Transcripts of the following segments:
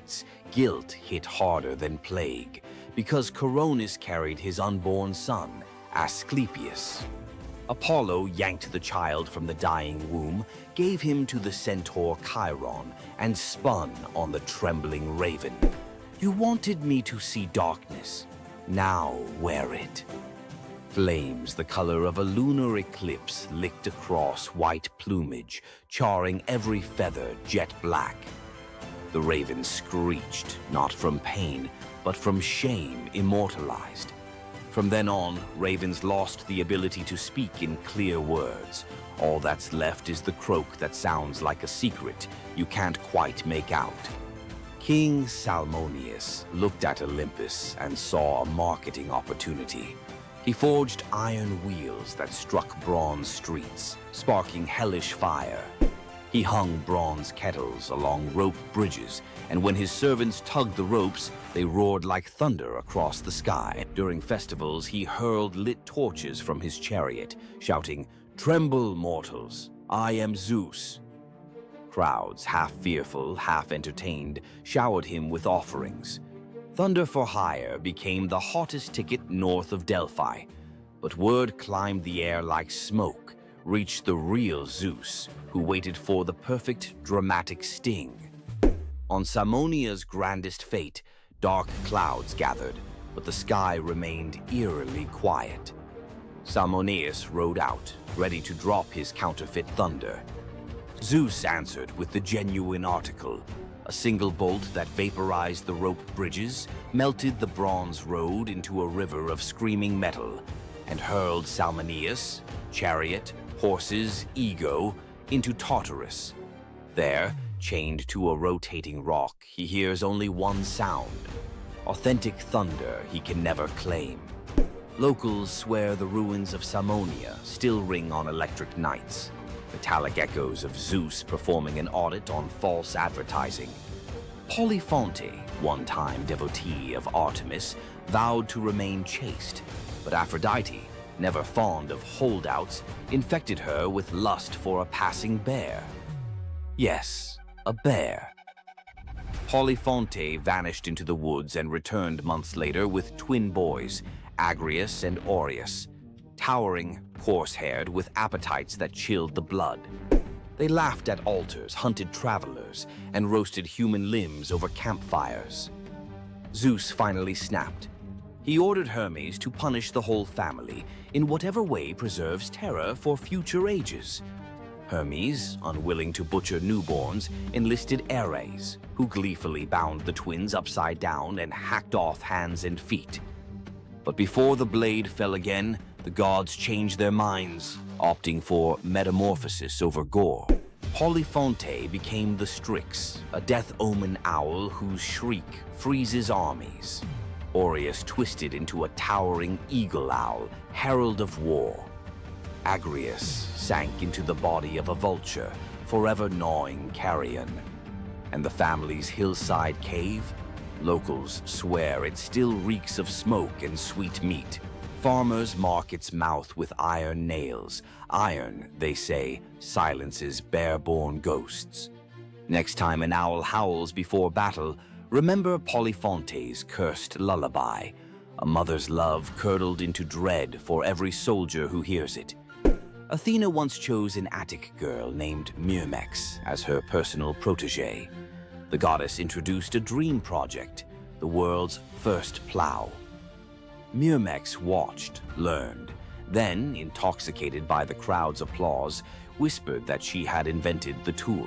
nights, guilt hit harder than plague, because Coronis carried his unborn son, Asclepius. Apollo yanked the child from the dying womb, gave him to the centaur Chiron, and spun on the trembling raven. You wanted me to see darkness. Now wear it. Flames the color of a lunar eclipse licked across white plumage, charring every feather jet black. The raven screeched, not from pain, but from shame immortalized. From then on, ravens lost the ability to speak in clear words. All that's left is the croak that sounds like a secret you can't quite make out. King Salmoneus looked at Olympus and saw a marketing opportunity. He forged iron wheels that struck bronze streets, sparking hellish fire. He hung bronze kettles along rope bridges, and when his servants tugged the ropes, they roared like thunder across the sky. During festivals, he hurled lit torches from his chariot, shouting, "Tremble, mortals! I am Zeus!" Crowds, half fearful, half entertained, showered him with offerings. Thunder for Hire became the hottest ticket north of Delphi, but word climbed the air like smoke, reached the real Zeus, who waited for the perfect dramatic sting. On Salmonia's grandest fete, dark clouds gathered, but the sky remained eerily quiet. Salmoneus rode out, ready to drop his counterfeit thunder. Zeus answered with the genuine article, a single bolt that vaporized the rope bridges, melted the bronze road into a river of screaming metal, and hurled Salmoneus, chariot, horses, ego, into Tartarus. There, chained to a rotating rock, he hears only one sound. Authentic thunder he can never claim. Locals swear the ruins of Salmonia still ring on electric nights. Metallic echoes of Zeus performing an audit on false advertising. Polyphonte, one-time devotee of Artemis, vowed to remain chaste, but Aphrodite, never fond of holdouts, infected her with lust for a passing bear. Yes, a bear. Polyphonte vanished into the woods and returned months later with twin boys, Agrius and Aureus, towering, coarse-haired, with appetites that chilled the blood. They laughed at altars, hunted travelers, and roasted human limbs over campfires. Zeus finally snapped. He ordered Hermes to punish the whole family in whatever way preserves terror for future ages. Hermes, unwilling to butcher newborns, enlisted Ares, who gleefully bound the twins upside down and hacked off hands and feet. But before the blade fell again, the gods changed their minds, opting for metamorphosis over gore. Polyphonte became the Strix, a death omen owl whose shriek freezes armies. Aureus twisted into a towering eagle owl, herald of war. Agrius sank into the body of a vulture, forever gnawing carrion. And the family's hillside cave? Locals swear it still reeks of smoke and sweet meat. Farmers mark its mouth with iron nails. Iron, they say, silences bare-born ghosts. Next time an owl howls before battle, remember Polyphonte's cursed lullaby. A mother's love curdled into dread for every soldier who hears it. Athena once chose an Attic girl named Myrmex as her personal protege. The goddess introduced a dream project, the world's first plow. Myrmex watched, learned, then, intoxicated by the crowd's applause, whispered that she had invented the tool.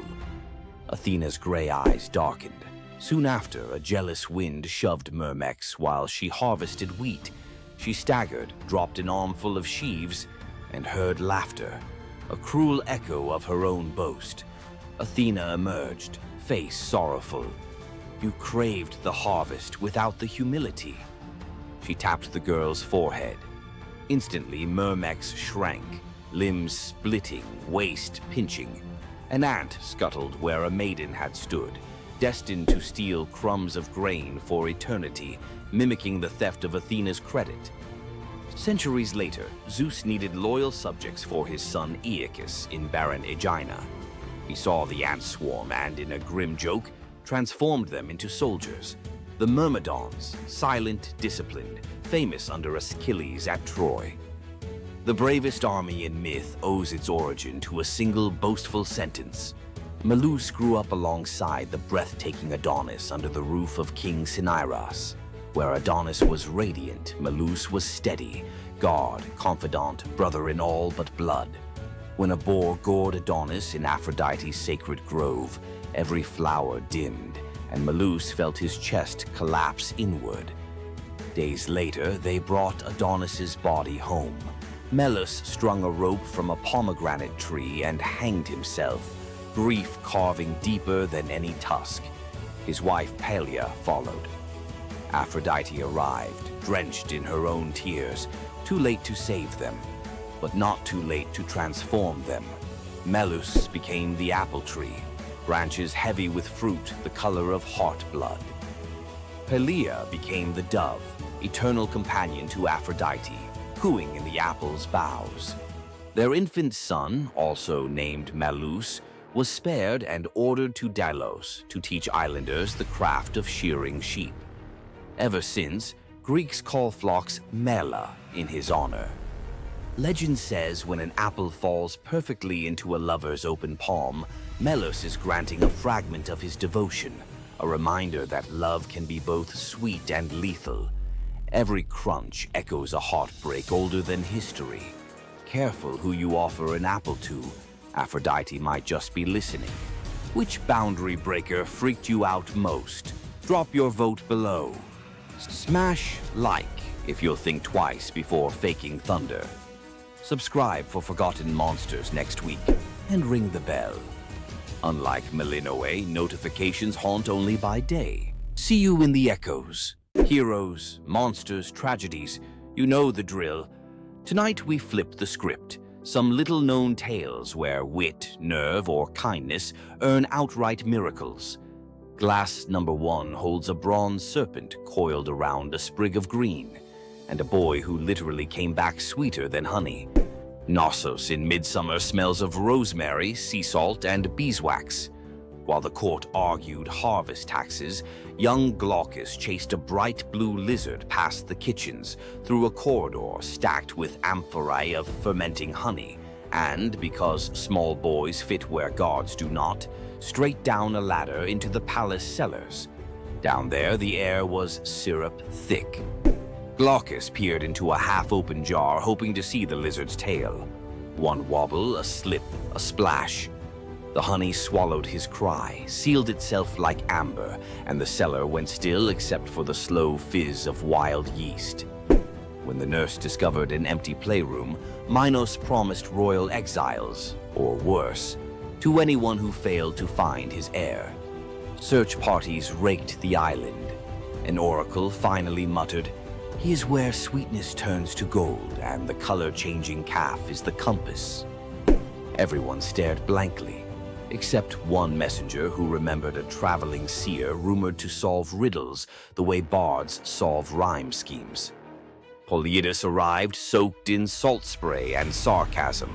Athena's gray eyes darkened. Soon after, a jealous wind shoved Myrmex while she harvested wheat. She staggered, dropped an armful of sheaves, and heard laughter, a cruel echo of her own boast. Athena emerged, face sorrowful. You craved the harvest without the humility. She tapped the girl's forehead. Instantly, Myrmex shrank, limbs splitting, waist pinching. An ant scuttled where a maiden had stood, destined to steal crumbs of grain for eternity, mimicking the theft of Athena's credit. Centuries later, Zeus needed loyal subjects for his son Aeacus in barren Aegina. He saw the ant swarm and, in a grim joke, transformed them into soldiers. The Myrmidons, silent, disciplined, famous under Achilles at Troy. The bravest army in myth owes its origin to a single boastful sentence. Medusa grew up alongside the breathtaking Adonis under the roof of King Cinyras. Where Adonis was radiant, Medusa was steady, god, confidant, brother in all but blood. When a boar gored Adonis in Aphrodite's sacred grove, every flower dimmed, and Medusa felt his chest collapse inward. Days later, they brought Adonis's body home. Melas strung a rope from a pomegranate tree and hanged himself, grief carving deeper than any tusk. His wife Pelia followed. Aphrodite arrived, drenched in her own tears, too late to save them, but not too late to transform them. Medusa became the apple tree, branches heavy with fruit the color of heart blood. Pelia became the dove, eternal companion to Aphrodite, cooing in the apple's boughs. Their infant son, also named Medusa, was spared and ordered to Delos to teach islanders the craft of shearing sheep. Ever since, Greeks call flocks mela in his honor. Legend says when an apple falls perfectly into a lover's open palm, Melos is granting a fragment of his devotion, a reminder that love can be both sweet and lethal. Every crunch echoes a heartbreak older than history. Careful who you offer an apple to. Aphrodite might just be listening. Which boundary breaker freaked you out most? Drop your vote below. Smash like if you'll think twice before faking thunder. Subscribe for Forgotten Monsters next week and ring the bell. Unlike Melinoe, notifications haunt only by day. See you in the echoes. Heroes, monsters, tragedies, you know the drill. Tonight we flip the script. Some little-known tales where wit, nerve, or kindness earn outright miracles. Glass number 1 holds a bronze serpent coiled around a sprig of green, and a boy who literally came back sweeter than honey. Knossos in Midsummer smells of rosemary, sea salt, and beeswax. While the court argued harvest taxes, young Glaucus chased a bright blue lizard past the kitchens through a corridor stacked with amphorae of fermenting honey, and, because small boys fit where gods do not, straight down a ladder into the palace cellars. Down there, the air was syrup thick. Glaucus peered into a half-open jar, hoping to see the lizard's tail. One wobble, a slip, a splash. The honey swallowed his cry, sealed itself like amber, and the cellar went still except for the slow fizz of wild yeast. When the nurse discovered an empty playroom, Minos promised royal exiles, or worse, to anyone who failed to find his heir. Search parties raked the island. An oracle finally muttered, "He is where sweetness turns to gold, and the color-changing calf is the compass." Everyone stared blankly, except one messenger who remembered a traveling seer rumored to solve riddles the way bards solve rhyme schemes. Polyidus arrived soaked in salt spray and sarcasm.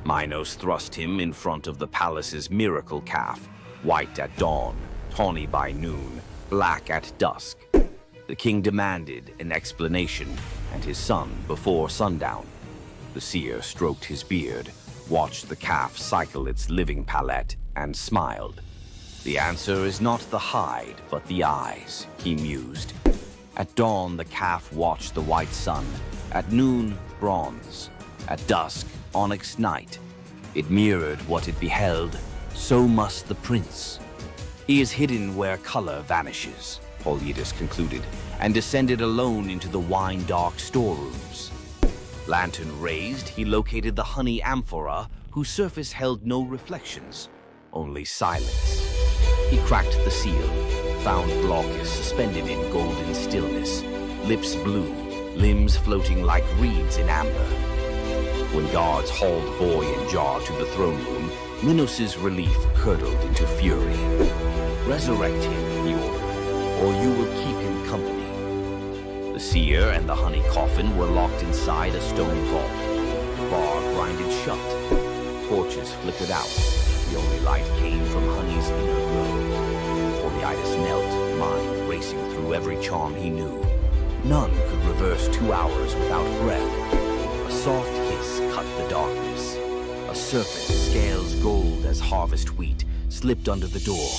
Minos thrust him in front of the palace's miracle calf, white at dawn, tawny by noon, black at dusk. The king demanded an explanation, and his son before sundown. The seer stroked his beard, watched the calf cycle its living palette, and smiled. "The answer is not the hide, but the eyes," he mused. At dawn, the calf watched the white sun. At noon, bronze. At dusk, onyx night. It mirrored what it beheld. So must the prince. "He is hidden where color vanishes," Polyidus concluded, and descended alone into the wine-dark storerooms. Lantern raised, he located the honey amphora, whose surface held no reflections, only silence. He cracked the seal, found Glaucus suspended in golden stillness, lips blue, limbs floating like reeds in amber. When guards hauled boy in jar to the throne room, Minos' relief curdled into fury. "Resurrect him," he ordered, "or you will keep him company." The seer and the honey coffin were locked inside a stone vault. The bar grinded shut. Torches flickered out. The only light came from honey's inner glow. Midas knelt, mind racing through every charm he knew. None could reverse 2 hours without breath. A soft hiss cut the darkness. A serpent, scales gold as harvest wheat, slipped under the door.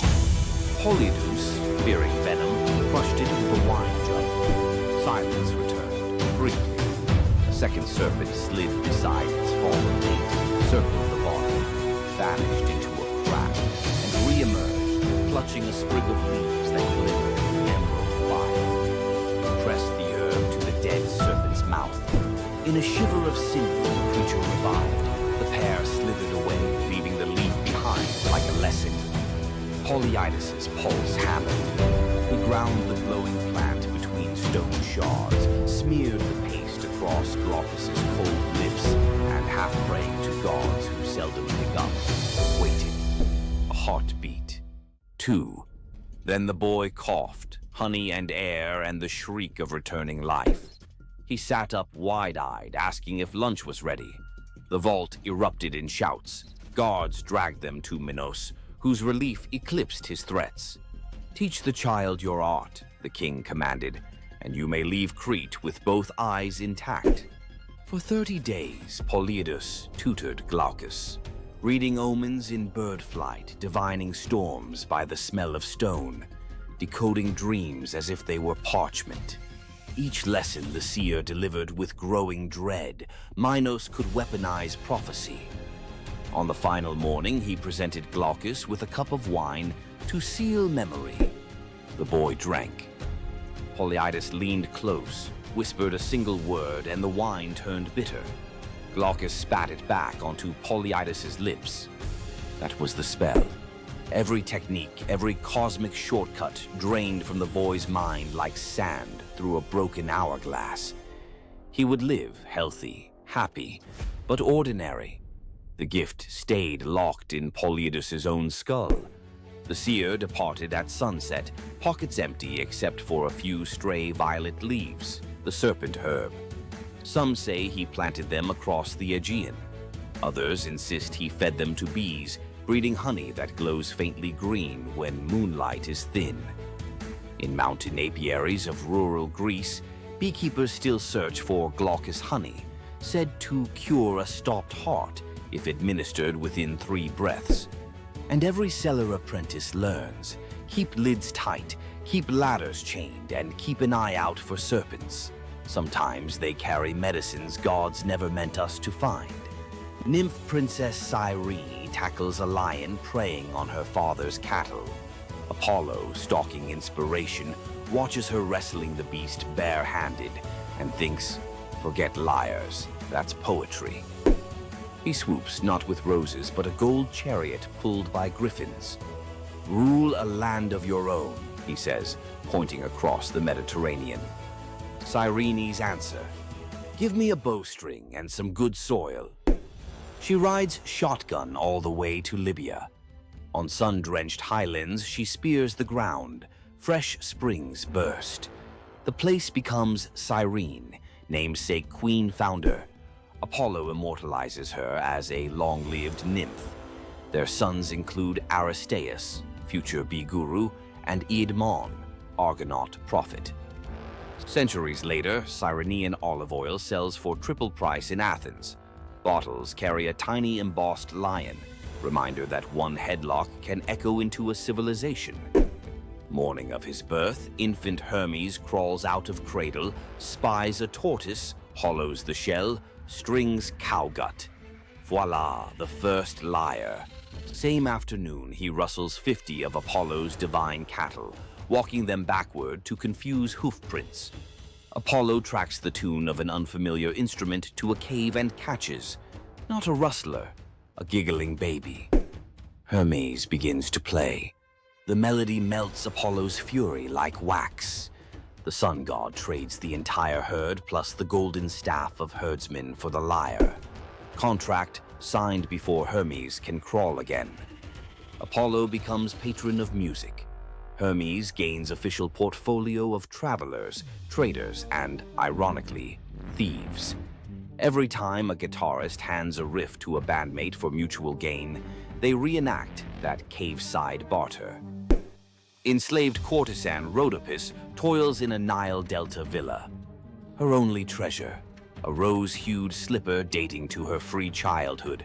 Polydeuce, fearing venom, crushed it with a wine jug. Silence returned, briefly. A second serpent slid beside its fallen mate, circled the bottom, vanished into a crack, and re-emerged, clutching a sprig of leaves that glimmered in emerald fire. Pressed the herb to the dead serpent's mouth. In a shiver of sinew, the creature revived. The pair slithered away, leaving the leaf behind like a lesson. Polyidus's pulse hammered. He ground the glowing plant between stone shards, smeared the paste across Glaucus's cold lips, and half praying to gods who seldom pick up, waited. A heartbeat. 2. Then the boy coughed, honey and air and the shriek of returning life. He sat up wide-eyed, asking if lunch was ready. The vault erupted in shouts. Guards dragged them to Minos, whose relief eclipsed his threats. "Teach the child your art," the king commanded, "and you may leave Crete with both eyes intact." For 30 days, Polyidus tutored Glaucus, reading omens in bird flight, divining storms by the smell of stone, decoding dreams as if they were parchment. Each lesson the seer delivered with growing dread. Minos could weaponize prophecy. On the final morning, he presented Glaucus with a cup of wine to seal memory. The boy drank. Polyidus leaned close, whispered a single word, and the wine turned bitter. Glaucus spat it back onto Polyidus's lips. That was the spell. Every technique, every cosmic shortcut drained from the boy's mind like sand through a broken hourglass. He would live healthy, happy, but ordinary. The gift stayed locked in Polyidus's own skull. The seer departed at sunset, pockets empty except for a few stray violet leaves, the serpent herb. Some say he planted them across the Aegean. Others insist he fed them to bees, breeding honey that glows faintly green when moonlight is thin. In mountain apiaries of rural Greece, beekeepers still search for Glaucus honey, said to cure a stopped heart if administered within 3 breaths. And every cellar apprentice learns, keep lids tight, keep ladders chained, and keep an eye out for serpents. Sometimes they carry medicines gods never meant us to find. Nymph Princess Cyrene tackles a lion preying on her father's cattle. Apollo, stalking inspiration, watches her wrestling the beast bare-handed and thinks, forget liars, that's poetry. He swoops not with roses but a gold chariot pulled by griffins. Rule a land of your own, he says, pointing across the Mediterranean. Cyrene's answer, give me a bowstring and some good soil. She rides shotgun all the way to Libya. On sun-drenched highlands, she spears the ground. Fresh springs burst. The place becomes Cyrene, namesake queen founder. Apollo immortalizes her as a long-lived nymph. Their sons include Aristaeus, future bee guru, and Eadmon, Argonaut prophet. Centuries later, Cyrenean olive oil sells for triple price in Athens. Bottles carry a tiny embossed lion, reminder that one headlock can echo into a civilization. Morning of his birth, infant Hermes crawls out of cradle, spies a tortoise, hollows the shell, strings cowgut. Voila, the first lyre. Same afternoon, he rustles 50 of Apollo's divine cattle, walking them backward to confuse hoofprints. Apollo tracks the tune of an unfamiliar instrument to a cave and catches, not a rustler, a giggling baby. Hermes begins to play. The melody melts Apollo's fury like wax. The sun god trades the entire herd plus the golden staff of herdsmen for the lyre. Contract signed before Hermes can crawl again. Apollo becomes patron of music. Hermes gains official portfolio of travelers, traders, and, ironically, thieves. Every time a guitarist hands a riff to a bandmate for mutual gain, they reenact that cave-side barter. Enslaved courtesan Rhodopis toils in a Nile Delta villa. Her only treasure, a rose-hued slipper dating to her free childhood.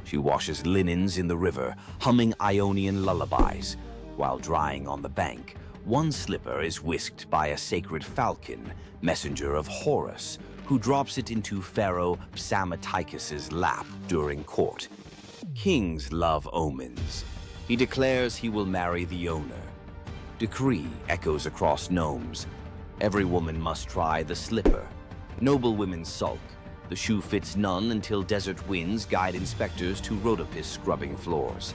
She washes linens in the river, humming Ionian lullabies. While drying on the bank, one slipper is whisked by a sacred falcon, messenger of Horus, who drops it into Pharaoh Psamatechus's lap during court. Kings love omens. He declares he will marry the owner. Decree echoes across gnomes. Every woman must try the slipper. Noble women sulk. The shoe fits none until desert winds guide inspectors to Rhodopis scrubbing floors.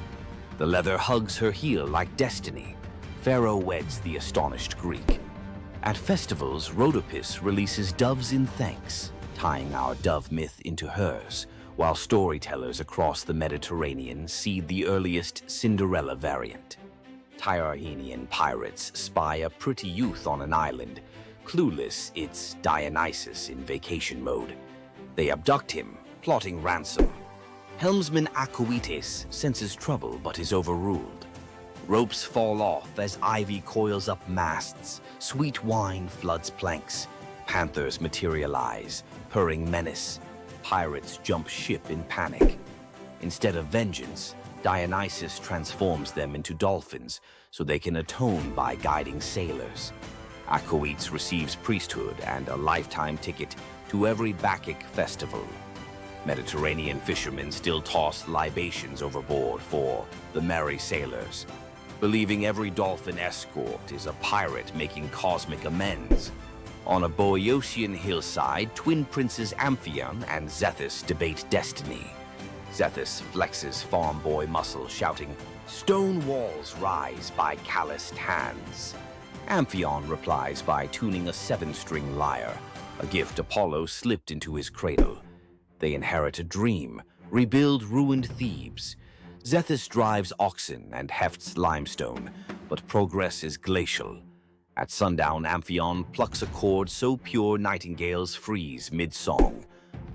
The leather hugs her heel like destiny. Pharaoh weds the astonished Greek. At festivals, Rhodopis releases doves in thanks, tying our dove myth into hers, while storytellers across the Mediterranean seed the earliest Cinderella variant. Tyrrhenian pirates spy a pretty youth on an island. Clueless, it's Dionysus in vacation mode. They abduct him, plotting ransom. Helmsman Acoetes senses trouble but is overruled. Ropes fall off as ivy coils up masts. Sweet wine floods planks. Panthers materialize, purring menace. Pirates jump ship in panic. Instead of vengeance, Dionysus transforms them into dolphins so they can atone by guiding sailors. Acoetes receives priesthood and a lifetime ticket to every Bacchic festival. Mediterranean fishermen still toss libations overboard for the merry sailors, believing every dolphin escort is a pirate making cosmic amends. On a Boeotian hillside, twin princes Amphion and Zethus debate destiny. Zethus flexes farm boy muscle, shouting, "Stone walls rise by calloused hands." Amphion replies by tuning a 7-string lyre, a gift Apollo slipped into his cradle. They inherit a dream, rebuild ruined Thebes. Zethus drives oxen and hefts limestone, but progress is glacial. At sundown, Amphion plucks a chord so pure nightingales freeze mid-song.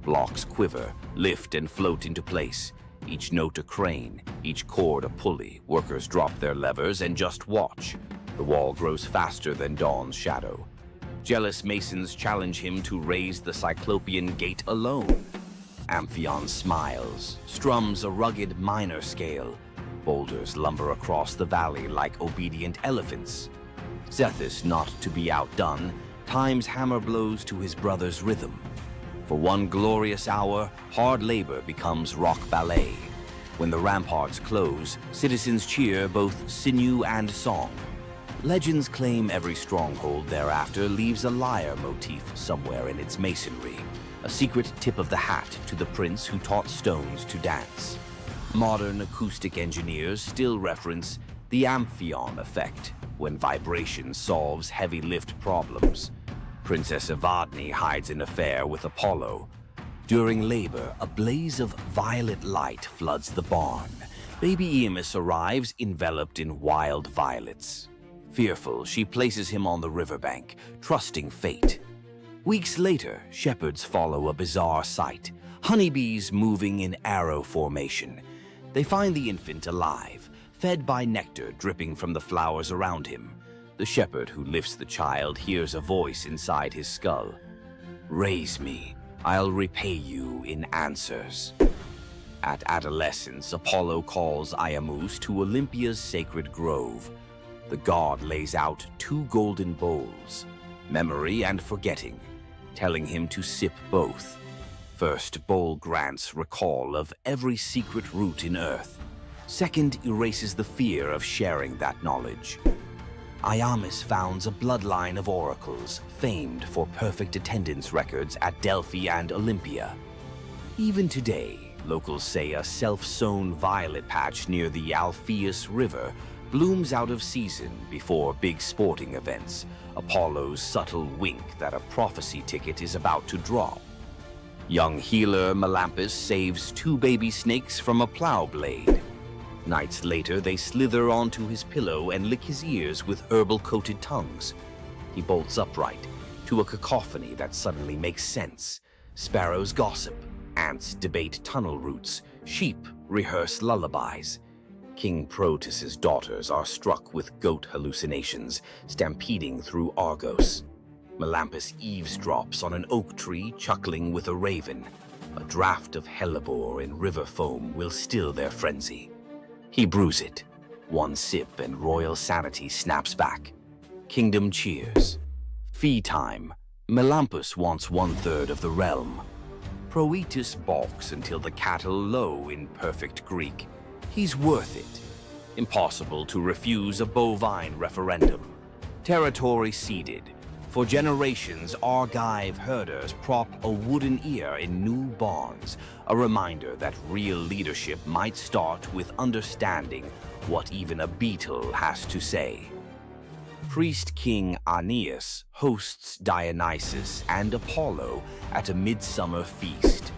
Blocks quiver, lift and float into place. Each note a crane, each chord a pulley. Workers drop their levers and just watch. The wall grows faster than dawn's shadow. Jealous masons challenge him to raise the Cyclopean gate alone. Amphion smiles, strums a rugged minor scale. Boulders lumber across the valley like obedient elephants. Zethus, not to be outdone, times hammer blows to his brother's rhythm. For one glorious hour, hard labor becomes rock ballet. When the ramparts close, citizens cheer both sinew and song. Legends claim every stronghold thereafter leaves a lyre motif somewhere in its masonry, a secret tip of the hat to the prince who taught stones to dance. Modern acoustic engineers still reference the Amphion effect when vibration solves heavy lift problems. Princess Evadne hides an affair with Apollo. During labor, a blaze of violet light floods the barn. Baby Emus arrives enveloped in wild violets. Fearful, she places him on the riverbank, trusting fate. Weeks later, shepherds follow a bizarre sight. Honeybees moving in arrow formation. They find the infant alive, fed by nectar dripping from the flowers around him. The shepherd who lifts the child hears a voice inside his skull. "Raise me, I'll repay you in answers." At adolescence, Apollo calls Iamus to Olympia's sacred grove. The god lays out 2 golden bowls, memory and forgetting, telling him to sip both. First bowl grants recall of every secret root in earth. Second erases the fear of sharing that knowledge. Iamus founds a bloodline of oracles, famed for perfect attendance records at Delphi and Olympia. Even today, locals say a self-sown violet patch near the Alpheus River blooms out of season before big sporting events, Apollo's subtle wink that a prophecy ticket is about to drop. Young healer Melampus saves 2 baby snakes from a plow blade. Nights later, they slither onto his pillow and lick his ears with herbal-coated tongues. He bolts upright, to a cacophony that suddenly makes sense. Sparrows gossip, ants debate tunnel routes, sheep rehearse lullabies. King Proteus's daughters are struck with goat hallucinations, stampeding through Argos. Melampus eavesdrops on an oak tree, chuckling with a raven. A draught of hellebore in river foam will still their frenzy. He brews it. One sip and royal sanity snaps back. Kingdom cheers. Fee time. Melampus wants 1/3 of the realm. Proetus balks until the cattle low in perfect Greek. He's worth it. Impossible to refuse a bovine referendum. Territory ceded. For generations, Argive herders prop a wooden ear in new barns, a reminder that real leadership might start with understanding what even a beetle has to say. Priest King Aeneas hosts Dionysus and Apollo at a midsummer feast.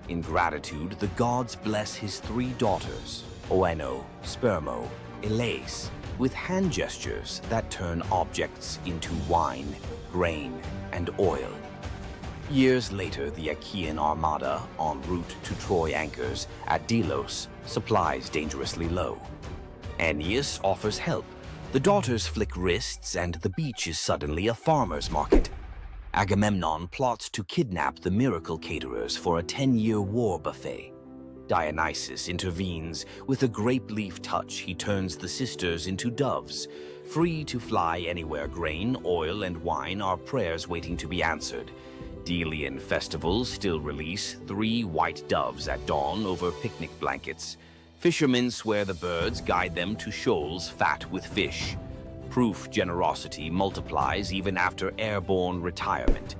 In gratitude, the gods bless his 3 daughters, Oeno, Spermo, Elais, with hand gestures that turn objects into wine, grain, and oil. Years later, the Achaean armada, en route to Troy anchors at Delos, supplies dangerously low. Aeneas offers help. The daughters flick wrists and the beach is suddenly a farmer's market. Agamemnon plots to kidnap the miracle caterers for a 10-year war buffet. Dionysus intervenes. With a grape leaf touch, he turns the sisters into doves. Free to fly anywhere, grain, oil, and wine are prayers waiting to be answered. Delian festivals still release 3 white doves at dawn over picnic blankets. Fishermen swear the birds guide them to shoals fat with fish. Proof generosity multiplies even after airborne retirement.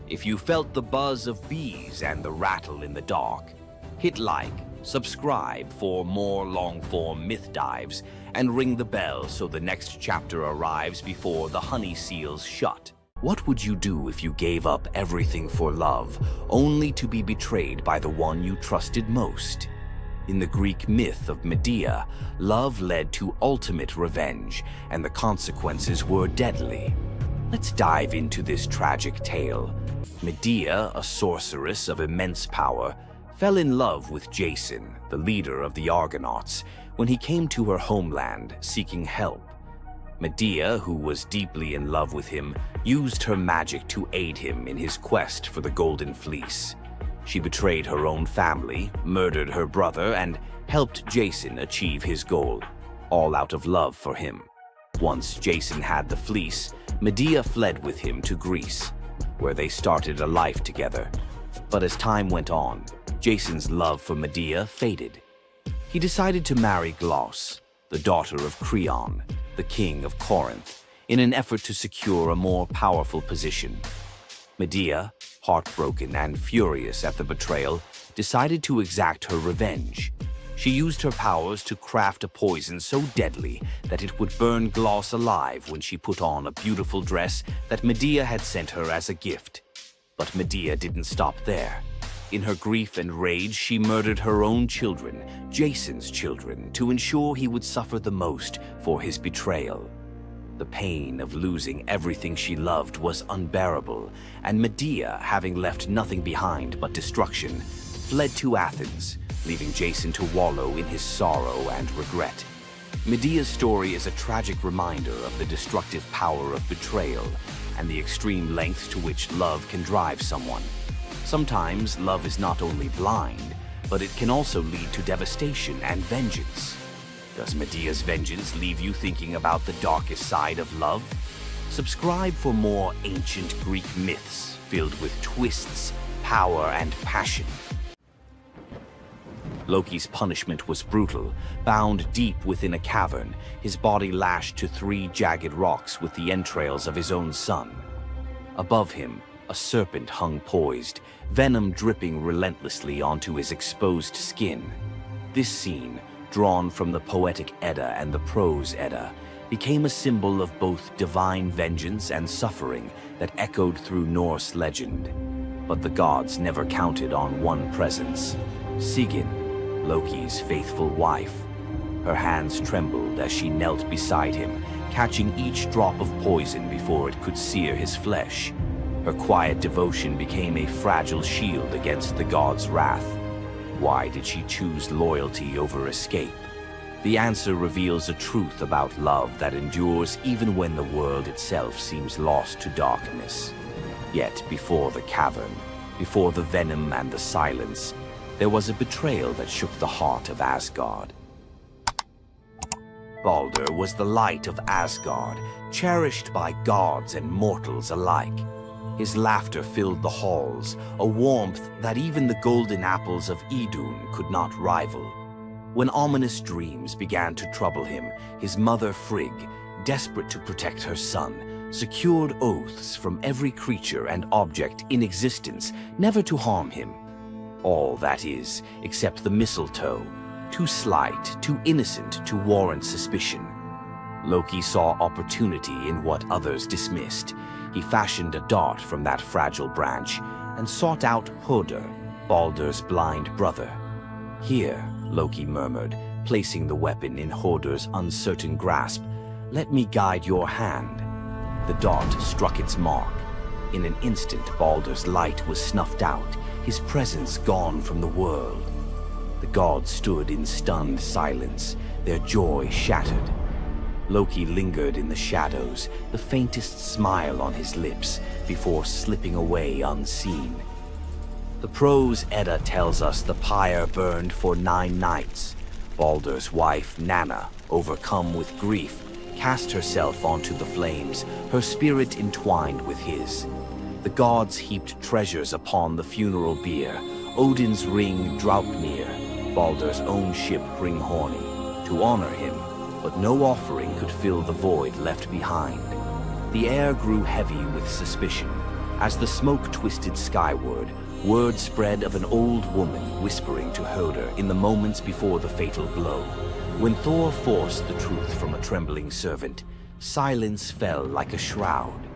If you felt the buzz of bees and the rattle in the dark, hit like, subscribe for more long-form myth dives, and ring the bell so the next chapter arrives before the honey seals shut. What would you do if you gave up everything for love, only to be betrayed by the one you trusted most? In the Greek myth of Medea, love led to ultimate revenge, and the consequences were deadly. Let's dive into this tragic tale. Medea, a sorceress of immense power, fell in love with Jason, the leader of the Argonauts, when he came to her homeland seeking help. Medea, who was deeply in love with him, used her magic to aid him in his quest for the Golden Fleece. She betrayed her own family, murdered her brother, and helped Jason achieve his goal, all out of love for him. Once Jason had the fleece, Medea fled with him to Greece, where they started a life together. But as time went on, Jason's love for Medea faded. He decided to marry Glauce, the daughter of Creon, the king of Corinth, in an effort to secure a more powerful position. Medea, heartbroken and furious at the betrayal, decided to exact her revenge. She used her powers to craft a poison so deadly that it would burn Glauce alive when she put on a beautiful dress that Medea had sent her as a gift. But Medea didn't stop there. In her grief and rage, she murdered her own children, Jason's children, to ensure he would suffer the most for his betrayal. The pain of losing everything she loved was unbearable, and Medea, having left nothing behind but destruction, fled to Athens, leaving Jason to wallow in his sorrow and regret. Medea's story is a tragic reminder of the destructive power of betrayal and the extreme lengths to which love can drive someone. Sometimes love is not only blind, but it can also lead to devastation and vengeance. Does Medea's vengeance leave you thinking about the darkest side of love? Subscribe for more ancient Greek myths filled with twists, power, and passion. Loki's punishment was brutal. Bound deep within a cavern, his body lashed to 3 jagged rocks with the entrails of his own son. Above him, a serpent hung poised, venom dripping relentlessly onto his exposed skin. This scene, drawn from the Poetic Edda and the Prose Edda, became a symbol of both divine vengeance and suffering that echoed through Norse legend. But the gods never counted on one presence: Sigyn, Loki's faithful wife. Her hands trembled as she knelt beside him, catching each drop of poison before it could sear his flesh. Her quiet devotion became a fragile shield against the god's wrath. Why did she choose loyalty over escape? The answer reveals a truth about love that endures even when the world itself seems lost to darkness. Yet before the cavern, before the venom and the silence, there was a betrayal that shook the heart of Asgard. Balder was the light of Asgard, cherished by gods and mortals alike. His laughter filled the halls, a warmth that even the golden apples of Idun could not rival. When ominous dreams began to trouble him, his mother Frigg, desperate to protect her son, secured oaths from every creature and object in existence never to harm him. All, that is, except the mistletoe, too slight, too innocent to warrant suspicion. Loki saw opportunity in what others dismissed. He fashioned a dart from that fragile branch and sought out Hoder, Balder's blind brother. "Here," Loki murmured, placing the weapon in Hoder's uncertain grasp, "let me guide your hand." The dart struck its mark. In an instant, Balder's light was snuffed out, his presence gone from the world. The gods stood in stunned silence, their joy shattered. Loki lingered in the shadows, the faintest smile on his lips, before slipping away unseen. The prose Edda tells us the pyre burned for 9 nights. Balder's wife, Nanna, overcome with grief, cast herself onto the flames, her spirit entwined with his. The gods heaped treasures upon the funeral bier, Odin's ring Draupnir, Balder's own ship Hringhorni, to honor him, but no offering could fill the void left behind. The air grew heavy with suspicion. As the smoke twisted skyward, word spread of an old woman whispering to Hoder in the moments before the fatal blow. When Thor forced the truth from a trembling servant, silence fell like a shroud.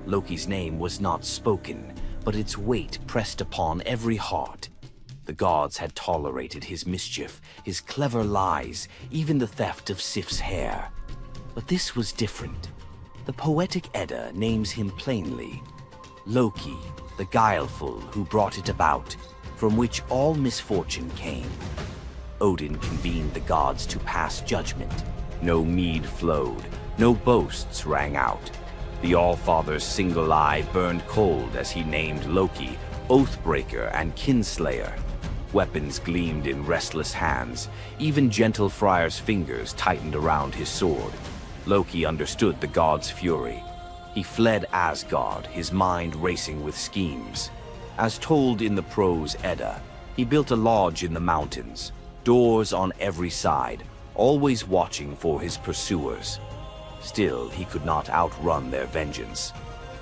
Loki's name was not spoken, but its weight pressed upon every heart. The gods had tolerated his mischief, his clever lies, even the theft of Sif's hair. But this was different. The poetic Edda names him plainly: Loki, the guileful who brought it about, from which all misfortune came. Odin convened the gods to pass judgment. No mead flowed, no boasts rang out. The All-Father's single eye burned cold as he named Loki Oathbreaker and Kinslayer. Weapons gleamed in restless hands. Even gentle Friar's fingers tightened around his sword. Loki understood the god's fury. He fled Asgard, his mind racing with schemes. As told in the prose Edda, he built a lodge in the mountains, doors on every side, always watching for his pursuers. Still, he could not outrun their vengeance.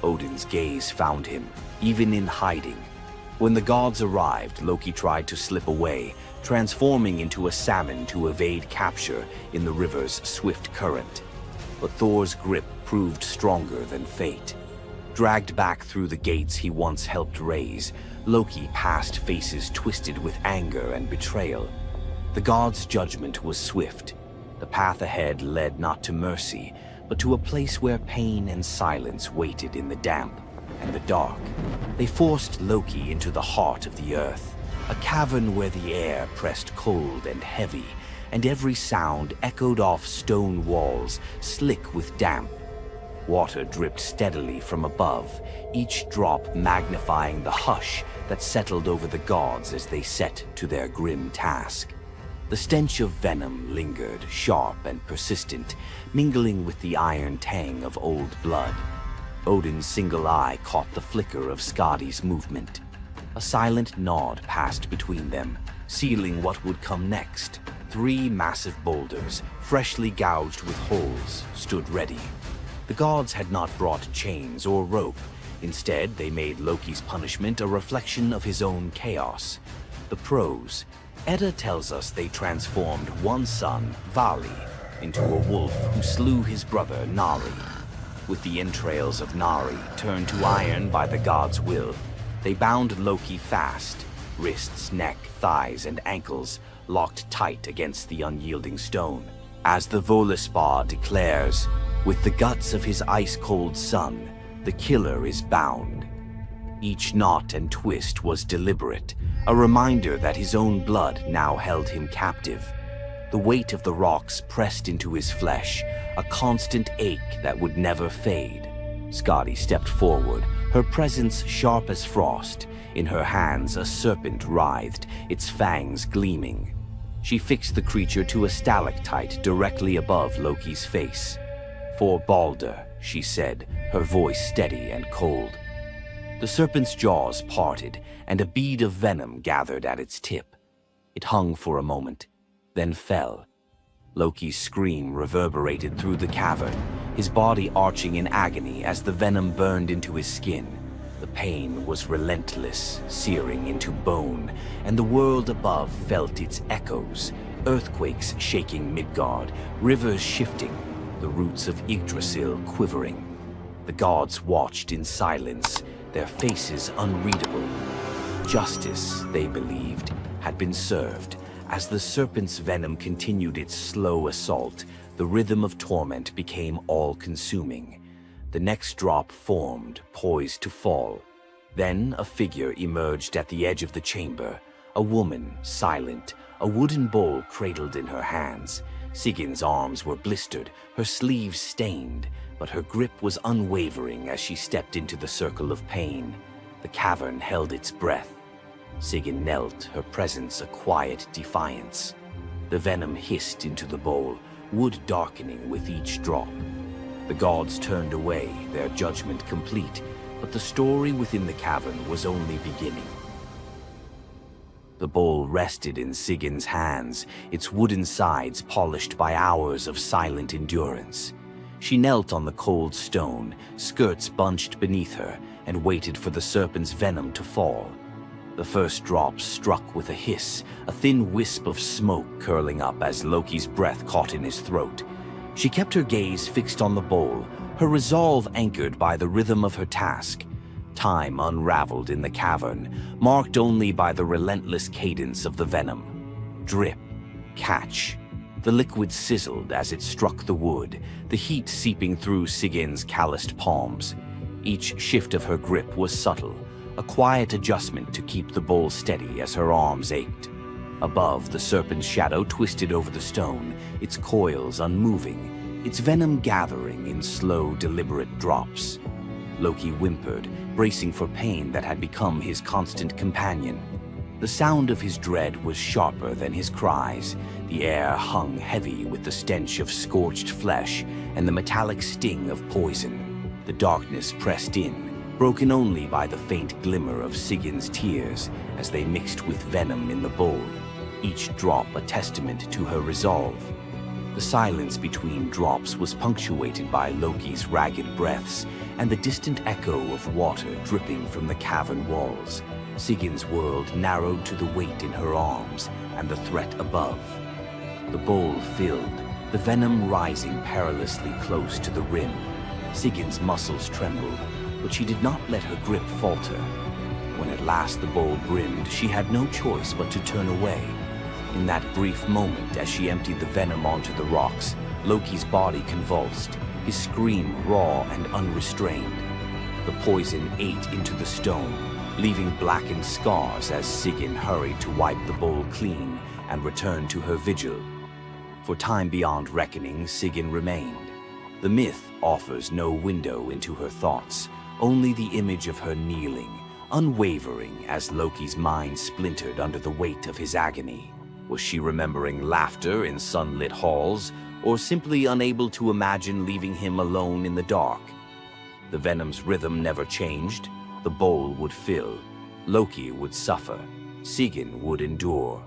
Odin's gaze found him, even in hiding. When the gods arrived, Loki tried to slip away, transforming into a salmon to evade capture in the river's swift current. But Thor's grip proved stronger than fate. Dragged back through the gates he once helped raise, Loki passed faces twisted with anger and betrayal. The gods' judgment was swift. The path ahead led not to mercy, but to a place where pain and silence waited in the damp and the dark. They forced Loki into the heart of the earth, a cavern where the air pressed cold and heavy, and every sound echoed off stone walls, slick with damp. Water dripped steadily from above, each drop magnifying the hush that settled over the gods as they set to their grim task. The stench of venom lingered, sharp and persistent, mingling with the iron tang of old blood. Odin's single eye caught the flicker of Skadi's movement. A silent nod passed between them, sealing what would come next. 3 massive boulders, freshly gouged with holes, stood ready. The gods had not brought chains or rope. Instead, they made Loki's punishment a reflection of his own chaos. The prose Edda tells us they transformed one son, Vali, into a wolf who slew his brother, Nari. With the entrails of Nari turned to iron by the god's will, they bound Loki fast, wrists, neck, thighs, and ankles locked tight against the unyielding stone. As the Völuspá declares, with the guts of his ice-cold son, the killer is bound. Each knot and twist was deliberate, a reminder that his own blood now held him captive. The weight of the rocks pressed into his flesh, a constant ache that would never fade. Scotty stepped forward, her presence sharp as frost. In her hands, a serpent writhed, its fangs gleaming. She fixed the creature to a stalactite directly above Loki's face. "For Balder," she said, her voice steady and cold. The serpent's jaws parted, and a bead of venom gathered at its tip. It hung for a moment, then fell. Loki's scream reverberated through the cavern, his body arching in agony as the venom burned into his skin. The pain was relentless, searing into bone, and the world above felt its echoes, earthquakes shaking Midgard, rivers shifting, the roots of Yggdrasil quivering. The gods watched in silence, their faces unreadable. Justice, they believed, had been served. As the serpent's venom continued its slow assault, the rhythm of torment became all-consuming. The next drop formed, poised to fall. Then a figure emerged at the edge of the chamber, a woman, silent, a wooden bowl cradled in her hands. Sigin's arms were blistered, her sleeves stained, but her grip was unwavering as she stepped into the circle of pain. The cavern held its breath. Sigyn knelt, her presence a quiet defiance. The venom hissed into the bowl, wood darkening with each drop. The gods turned away, their judgment complete, but the story within the cavern was only beginning. The bowl rested in Sigyn's hands, its wooden sides polished by hours of silent endurance. She knelt on the cold stone, skirts bunched beneath her, and waited for the serpent's venom to fall. The first drop struck with a hiss, a thin wisp of smoke curling up as Loki's breath caught in his throat. She kept her gaze fixed on the bowl, her resolve anchored by the rhythm of her task. Time unraveled in the cavern, marked only by the relentless cadence of the venom. Drip, catch. The liquid sizzled as it struck the wood, the heat seeping through Sigyn's calloused palms. Each shift of her grip was subtle, a quiet adjustment to keep the bowl steady as her arms ached. Above, the serpent's shadow twisted over the stone, its coils unmoving, its venom gathering in slow, deliberate drops. Loki whimpered, bracing for pain that had become his constant companion. The sound of his dread was sharper than his cries. The air hung heavy with the stench of scorched flesh and the metallic sting of poison. The darkness pressed in, broken only by the faint glimmer of Sigyn's tears as they mixed with venom in the bowl, each drop a testament to her resolve. The silence between drops was punctuated by Loki's ragged breaths and the distant echo of water dripping from the cavern walls. Sigyn's world narrowed to the weight in her arms and the threat above. The bowl filled, the venom rising perilously close to the rim. Sigyn's muscles trembled, but she did not let her grip falter. When at last the bowl brimmed, she had no choice but to turn away. In that brief moment, as she emptied the venom onto the rocks, Loki's body convulsed, his scream raw and unrestrained. The poison ate into the stone, leaving blackened scars as Sigyn hurried to wipe the bowl clean and return to her vigil. For time beyond reckoning, Sigyn remained. The myth offers no window into her thoughts, only the image of her kneeling, unwavering as Loki's mind splintered under the weight of his agony. Was she remembering laughter in sunlit halls, or simply unable to imagine leaving him alone in the dark? The venom's rhythm never changed. The bowl would fill. Loki would suffer. Sigyn would endure.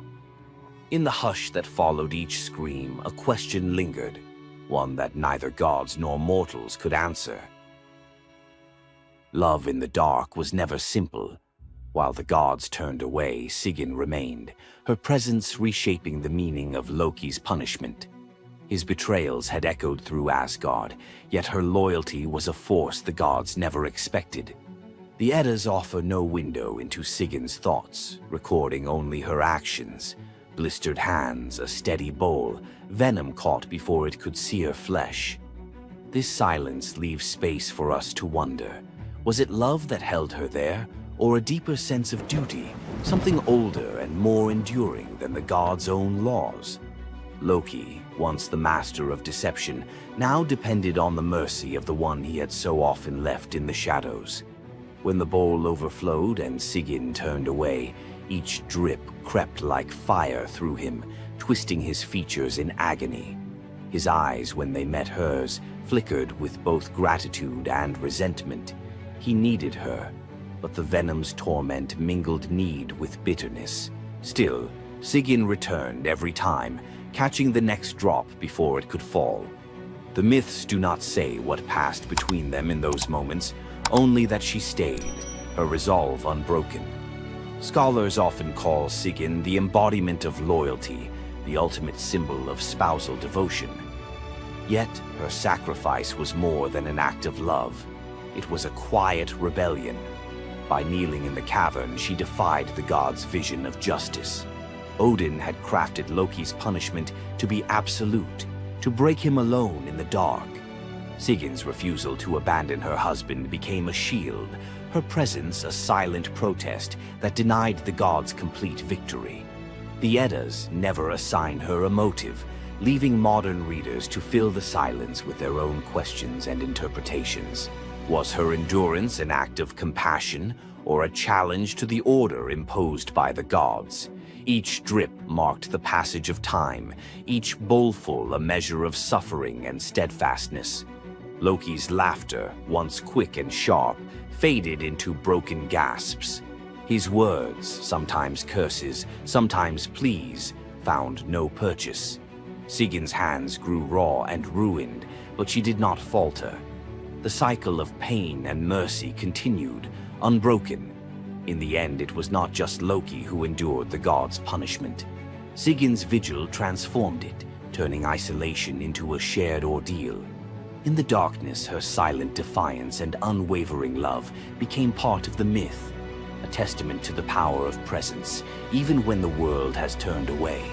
In the hush that followed each scream, a question lingered, one that neither gods nor mortals could answer. Love in the dark was never simple. While the gods turned away, Sigyn remained, her presence reshaping the meaning of Loki's punishment. His betrayals had echoed through Asgard, yet her loyalty was a force the gods never expected. The Eddas offer no window into Sigyn's thoughts, recording only her actions. Blistered hands, a steady bowl, venom caught before it could sear flesh. This silence leaves space for us to wonder. Was it love that held her there, or a deeper sense of duty, something older and more enduring than the gods' own laws? Loki, once the master of deception, now depended on the mercy of the one he had so often left in the shadows. When the bowl overflowed and Sigyn turned away, each drip crept like fire through him, twisting his features in agony. His eyes, when they met hers, flickered with both gratitude and resentment. He needed her, but the venom's torment mingled need with bitterness. Still, Sigyn returned every time, catching the next drop before it could fall. The myths do not say what passed between them in those moments, only that she stayed, her resolve unbroken. Scholars often call Sigyn the embodiment of loyalty, the ultimate symbol of spousal devotion. Yet, her sacrifice was more than an act of love. It was a quiet rebellion. By kneeling in the cavern, she defied the gods' vision of justice. Odin had crafted Loki's punishment to be absolute, to break him alone in the dark. Sigyn's refusal to abandon her husband became a shield, her presence a silent protest that denied the gods complete victory. The Eddas never assign her a motive, leaving modern readers to fill the silence with their own questions and interpretations. Was her endurance an act of compassion or a challenge to the order imposed by the gods? Each drip marked the passage of time, each bowlful a measure of suffering and steadfastness. Loki's laughter, once quick and sharp, faded into broken gasps. His words, sometimes curses, sometimes pleas, found no purchase. Sigyn's hands grew raw and ruined, but she did not falter. The cycle of pain and mercy continued, unbroken. In the end, it was not just Loki who endured the gods' punishment. Sigyn's vigil transformed it, turning isolation into a shared ordeal. In the darkness, her silent defiance and unwavering love became part of the myth, a testament to the power of presence, even when the world has turned away.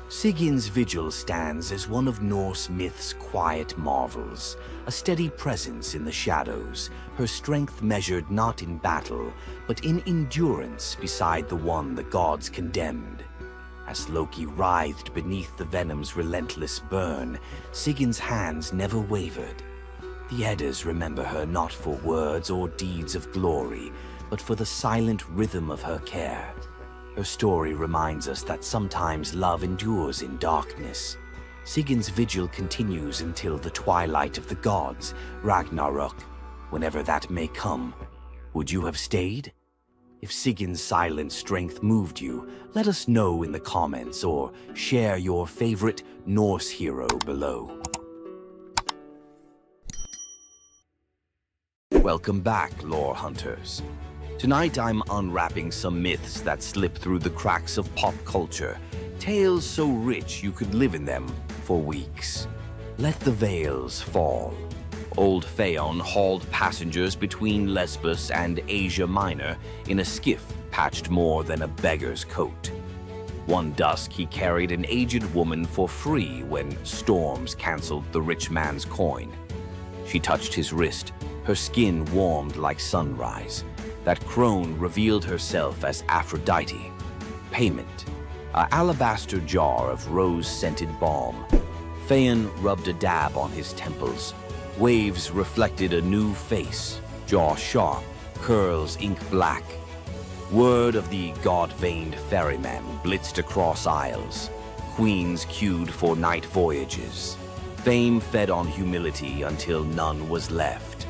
Sigyn's vigil stands as one of Norse myth's quiet marvels, a steady presence in the shadows, her strength measured not in battle, but in endurance beside the one the gods condemned. As Loki writhed beneath the venom's relentless burn, Sigyn's hands never wavered. The Eddas remember her not for words or deeds of glory, but for the silent rhythm of her care. Her story reminds us that sometimes love endures in darkness. Sigyn's vigil continues until the twilight of the gods, Ragnarok, whenever that may come. Would you have stayed? If Sigyn's silent strength moved you, let us know in the comments or share your favorite Norse hero below. Welcome back, lore hunters. Tonight I'm unwrapping some myths that slip through the cracks of pop culture, tales so rich you could live in them for weeks. Let the veils fall. Old Phaon hauled passengers between Lesbos and Asia Minor in a skiff patched more than a beggar's coat. One dusk he carried an aged woman for free when storms canceled the rich man's coin. She touched his wrist, her skin warmed like sunrise. That crone revealed herself as Aphrodite. Payment: an alabaster jar of rose-scented balm. Phaon rubbed a dab on his temples. Waves reflected a new face, jaw sharp, curls ink black. Word of the god-veined ferryman blitzed across isles. Queens queued for night voyages. Fame fed on humility until none was left.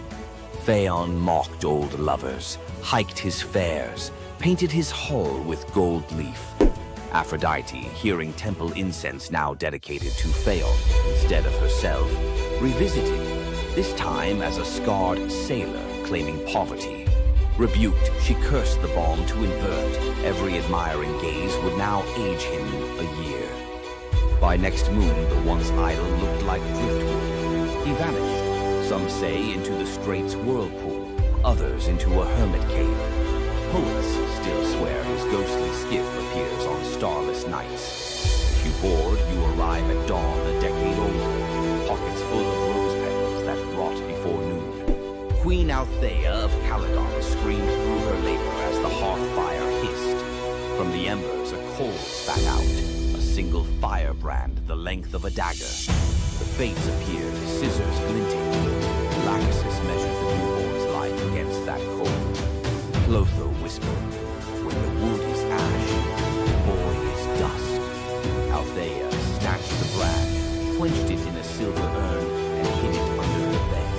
Phaon mocked old lovers, hiked his fares, painted his hull with gold leaf. Aphrodite, hearing temple incense now dedicated to Phaon instead of herself, revisited, this time as a scarred sailor claiming poverty. Rebuked, she cursed the balm to invert. Every admiring gaze would now age him a year. By next moon, the once idol looked like driftwood. He vanished, some say into the strait's whirlpool, others into a hermit cave. Poets still swear his ghostly skiff appears on starless nights. If you board, you arrive at dawn a decade older, pockets full of rose petals that rot before noon. Queen Althea of Caledon screamed through her labor as the hearth fire hissed. From the embers, a coals spat out, a single firebrand the length of a dagger. The fates appeared, scissors glinting. Lachesis measured the newborn's life against that coal. Clotho whispered, "When the wood is ash, the boy is dust." Althea snatched the brand, quenched it in a silver urn, and hid it under her bed.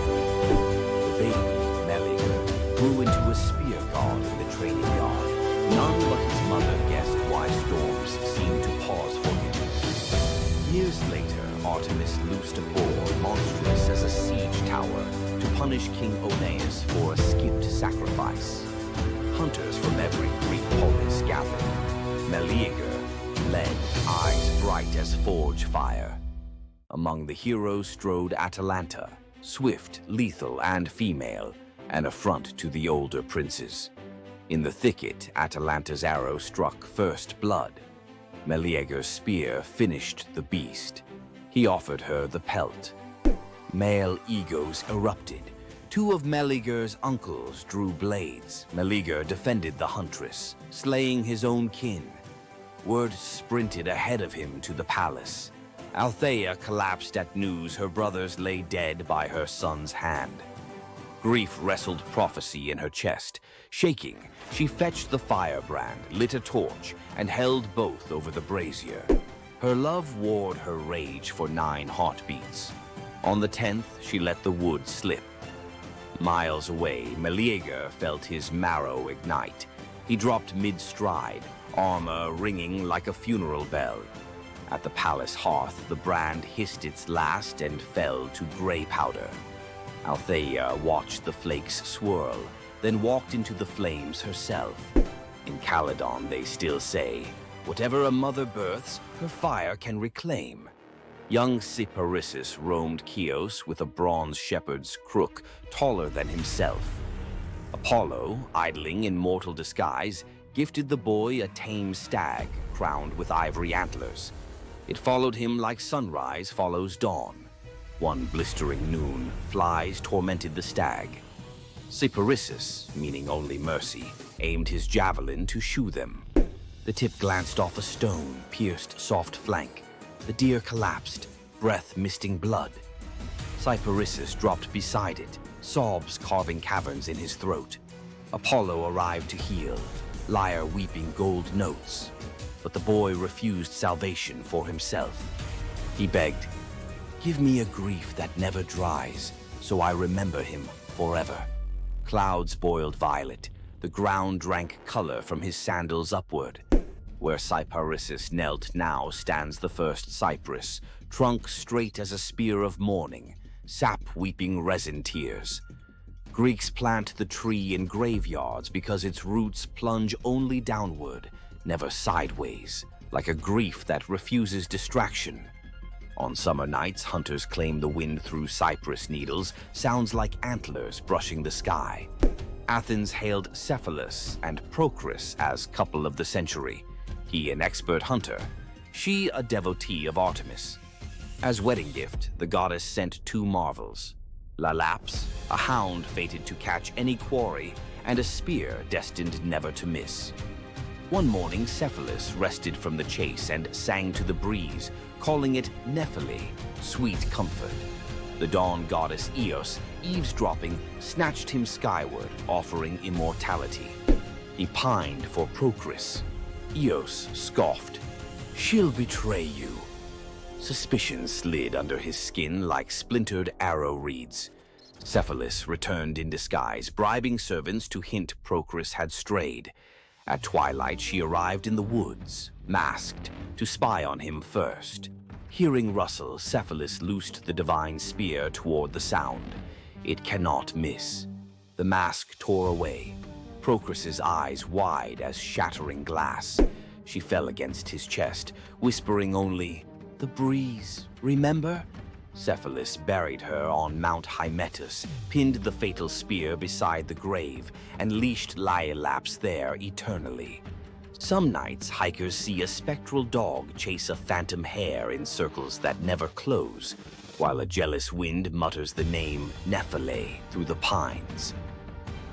The baby, Meleager, grew into a spear god in the training yard. None but his mother guessed why storms seemed to pause for him. Years later, Artemis loosed a boar monstrous as a siege tower to punish King Oeneus for a skipped sacrifice. Hunters from every Greek polis gathered. Meleager led, eyes bright as forge fire. Among the heroes strode Atalanta, swift, lethal, and female, an affront to the older princes. In the thicket, Atalanta's arrow struck first blood. Meleager's spear finished the beast. He offered her the pelt. Male egos erupted. Two of Meleager's uncles drew blades. Meleager defended the huntress, slaying his own kin. Word sprinted ahead of him to the palace. Althea collapsed at news her brothers lay dead by her son's hand. Grief wrestled prophecy in her chest. Shaking, she fetched the firebrand, lit a torch, and held both over the brazier. Her love warred her rage for 9 heartbeats. On the 10th, she let the wood slip. Miles away, Meleager felt his marrow ignite. He dropped mid-stride, armor ringing like a funeral bell. At the palace hearth, the brand hissed its last and fell to gray powder. Althea watched the flakes swirl, then walked into the flames herself. In Calydon, they still say, "Whatever a mother births, her fire can reclaim." Young Cyparissus roamed Chios with a bronze shepherd's crook taller than himself. Apollo, idling in mortal disguise, gifted the boy a tame stag crowned with ivory antlers. It followed him like sunrise follows dawn. One blistering noon, flies tormented the stag. Cyparissus, meaning only mercy, aimed his javelin to shoo them. The tip glanced off a stone, pierced soft flank. The deer collapsed, breath misting blood. Cyparissus dropped beside it, sobs carving caverns in his throat. Apollo arrived to heal, lyre weeping gold notes. But the boy refused salvation for himself. He begged, "Give me a grief that never dries, so I remember him forever." Clouds boiled violet. The ground drank color from his sandals upward. Where Cyparissus knelt now stands the first cypress, trunk straight as a spear of mourning, sap weeping resin tears. Greeks plant the tree in graveyards because its roots plunge only downward, never sideways, like a grief that refuses distraction. On summer nights, hunters claim the wind through cypress needles sounds like antlers brushing the sky. Athens hailed Cephalus and Procris as couple of the century. He an expert hunter, she a devotee of Artemis. As wedding gift, the goddess sent 2 marvels. Lalaps, a hound fated to catch any quarry, and a spear destined never to miss. One morning, Cephalus rested from the chase and sang to the breeze, calling it Nephele, sweet comfort. The dawn goddess Eos, eavesdropping, snatched him skyward, offering immortality. He pined for Procris. Eos scoffed, "She'll betray you." Suspicion slid under his skin like splintered arrow reeds. Cephalus returned in disguise, bribing servants to hint Procris had strayed. At twilight, she arrived in the woods, masked, to spy on him first. Hearing rustle, Cephalus loosed the divine spear toward the sound. It cannot miss. The mask tore away, Procris's eyes wide as shattering glass. She fell against his chest, whispering only, "The breeze, remember?" Cephalus buried her on Mount Hymettus, pinned the fatal spear beside the grave, and leashed Laiolaps there eternally. Some nights, hikers see a spectral dog chase a phantom hare in circles that never close, while a jealous wind mutters the name Nephele through the pines.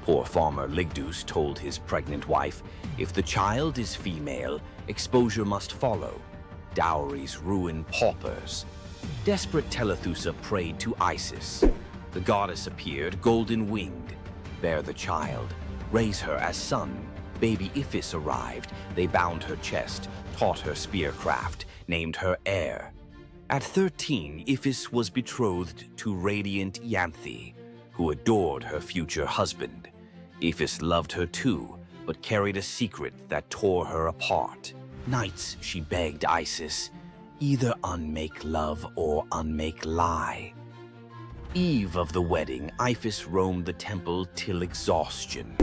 Poor farmer Ligdus told his pregnant wife, if the child is female, exposure must follow. Dowries ruin paupers. Desperate Telethusa prayed to Isis. The goddess appeared, golden-winged. Bear the child, raise her as son. Baby Iphis arrived. They bound her chest, taught her spearcraft, named her heir. At 13, Iphis was betrothed to radiant Ianthe, who adored her future husband. Iphis loved her too, but carried a secret that tore her apart. Nights she begged Isis, either unmake love or unmake lie. Eve of the wedding, Iphis roamed the temple till exhaustion.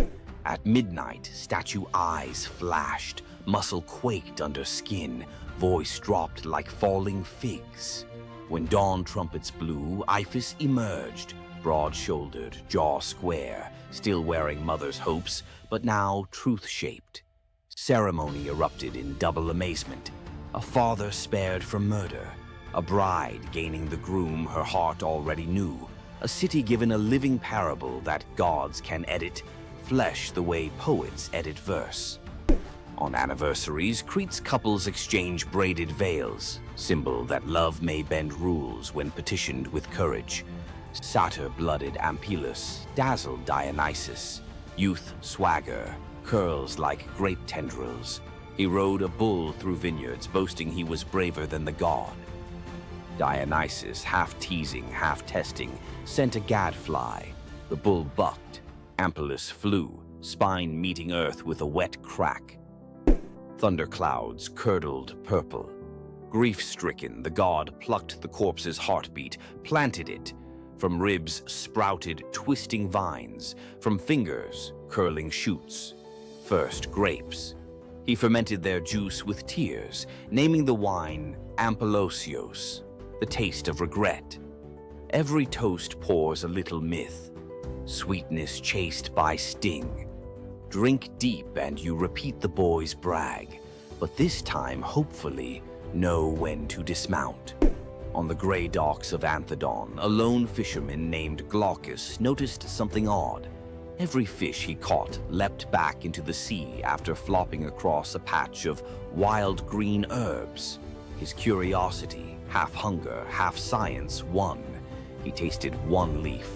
At midnight, statue eyes flashed, muscle quaked under skin, voice dropped like falling figs. When dawn trumpets blew, Iphis emerged, broad-shouldered, jaw square, still wearing mother's hopes, but now truth-shaped. Ceremony erupted in double amazement. A father spared from murder, a bride gaining the groom her heart already knew, a city given a living parable that gods can edit, flesh the way poets edit verse. On anniversaries, Crete's couples exchange braided veils, symbol that love may bend rules when petitioned with courage. Satyr-blooded Ampelus dazzled Dionysus, youth swagger, curls like grape tendrils. He rode a bull through vineyards, boasting he was braver than the god. Dionysus, half teasing, half testing, sent a gadfly. The bull bucked. Ampelus flew, spine meeting earth with a wet crack. Thunderclouds curdled purple. Grief-stricken, the god plucked the corpse's heartbeat, planted it. From ribs sprouted twisting vines, from fingers curling shoots. First grapes. He fermented their juice with tears, naming the wine Ampelosios, the taste of regret. Every toast pours a little myth, sweetness chased by sting. Drink deep and you repeat the boy's brag, but this time, hopefully, know when to dismount. On the gray docks of Anthedon, a lone fisherman named Glaucus noticed something odd. Every fish he caught leapt back into the sea after flopping across a patch of wild green herbs. His curiosity, half hunger, half science, won. He tasted one leaf.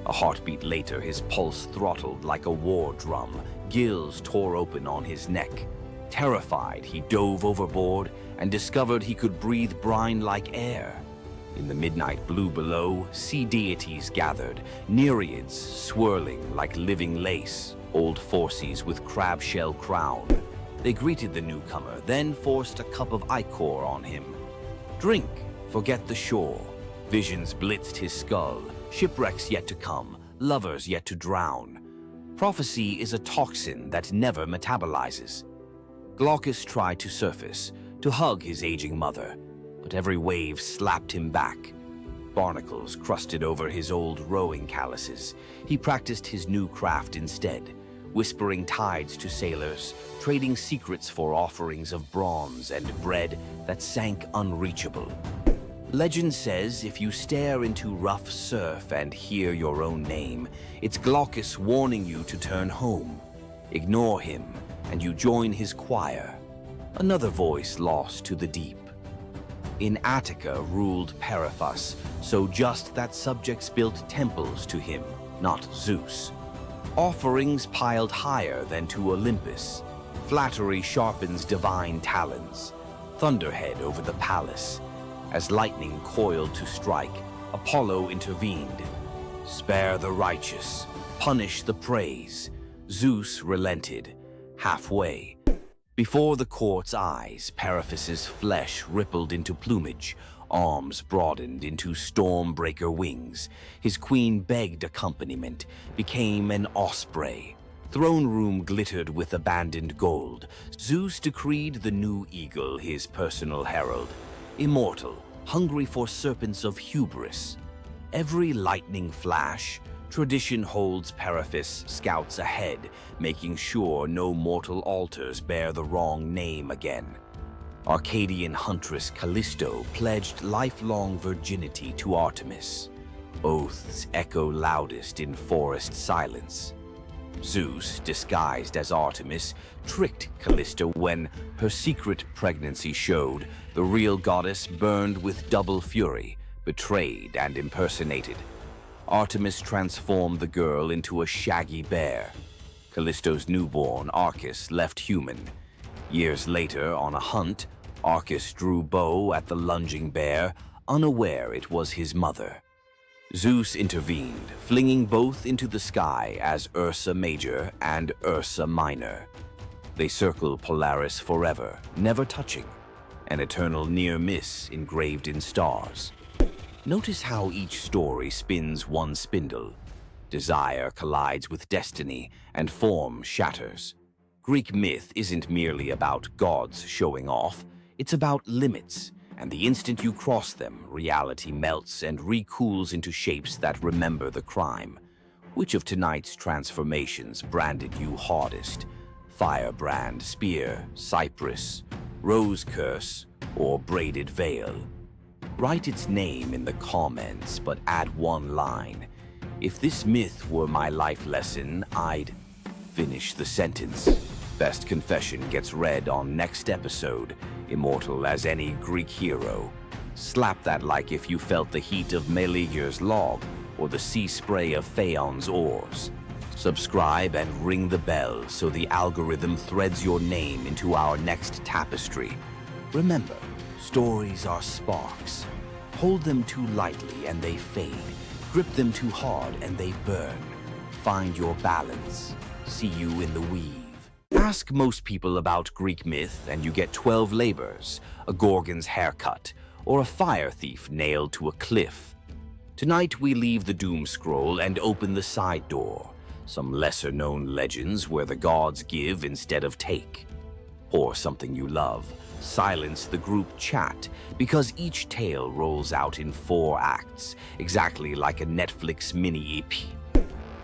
A heartbeat later, his pulse throttled like a war drum. Gills tore open on his neck. Terrified, he dove overboard and discovered he could breathe brine like air. In the midnight blue below, sea deities gathered, nereids swirling like living lace, old Phorcys with crab shell crown. They greeted the newcomer, then forced a cup of ichor on him. Drink, forget the shore. Visions blitzed his skull, shipwrecks yet to come, lovers yet to drown. Prophecy is a toxin that never metabolizes. Glaucus tried to surface, to hug his aging mother, but every wave slapped him back. Barnacles crusted over his old rowing calluses. He practiced his new craft instead, whispering tides to sailors, trading secrets for offerings of bronze and bread that sank unreachable. Legend says if you stare into rough surf and hear your own name, it's Glaucus warning you to turn home. Ignore him, and you join his choir. Another voice lost to the deep. In Attica ruled Periphas, so just that subjects built temples to him, not Zeus. Offerings piled higher than to Olympus. Flattery sharpens divine talons. Thunderhead over the palace. As lightning coiled to strike, Apollo intervened. Spare the righteous, punish the praise. Zeus relented, halfway. Before the court's eyes, Periphas's flesh rippled into plumage, arms broadened into storm-breaker wings. His queen begged accompaniment, became an osprey. Throne room glittered with abandoned gold. Zeus decreed the new eagle his personal herald. Immortal, hungry for serpents of hubris. Every lightning flash, tradition holds Periphas scouts ahead, making sure no mortal altars bear the wrong name again. Arcadian huntress Callisto pledged lifelong virginity to Artemis. Oaths echo loudest in forest silence. Zeus, disguised as Artemis, tricked Callisto when her secret pregnancy showed. The real goddess burned with double fury, betrayed and impersonated. Artemis transformed the girl into a shaggy bear. Callisto's newborn, Arcus, left human. Years later, on a hunt, Arcus drew bow at the lunging bear, unaware it was his mother. Zeus intervened, flinging both into the sky as Ursa Major and Ursa Minor. They circle Polaris forever, never touching, an eternal near miss engraved in stars. Notice how each story spins one spindle. Desire collides with destiny, and form shatters. Greek myth isn't merely about gods showing off, it's about limits. And the instant you cross them, reality melts and recools into shapes that remember the crime. Which of tonight's transformations branded you hardest? Firebrand, spear, cypress, rose curse, or braided veil? Write its name in the comments, but add one line. If this myth were my life lesson, I'd finish the sentence. Best confession gets read on next episode. Immortal as any Greek hero. Slap that like if you felt the heat of Meleager's log or the sea spray of Phaon's oars. Subscribe and ring the bell so the algorithm threads your name into our next tapestry. Remember, stories are sparks. Hold them too lightly and they fade. Grip them too hard and they burn. Find your balance. See you in the weave. Ask most people about Greek myth and you get 12 labors, a Gorgon's haircut, or a fire thief nailed to a cliff. Tonight we leave the doom scroll and open the side door. Some lesser-known legends where the gods give instead of take. Or something you love. Silence the group chat, because each tale rolls out in 4 acts, exactly like a Netflix mini-EP.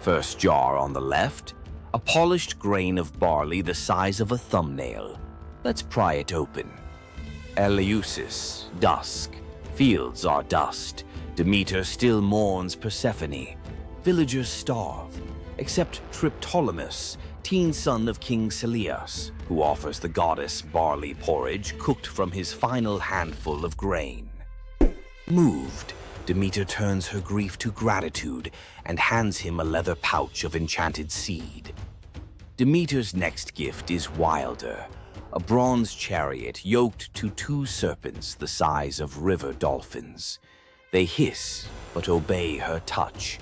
First jar on the left. A polished grain of barley the size of a thumbnail. Let's pry it open. Eleusis, dusk. Fields are dust. Demeter still mourns Persephone. Villagers starve, except Triptolemus, teen son of King Celeus, who offers the goddess barley porridge cooked from his final handful of grain. Moved, Demeter turns her grief to gratitude and hands him a leather pouch of enchanted seed. Demeter's next gift is wilder, a bronze chariot yoked to 2 serpents the size of river dolphins. They hiss, but obey her touch.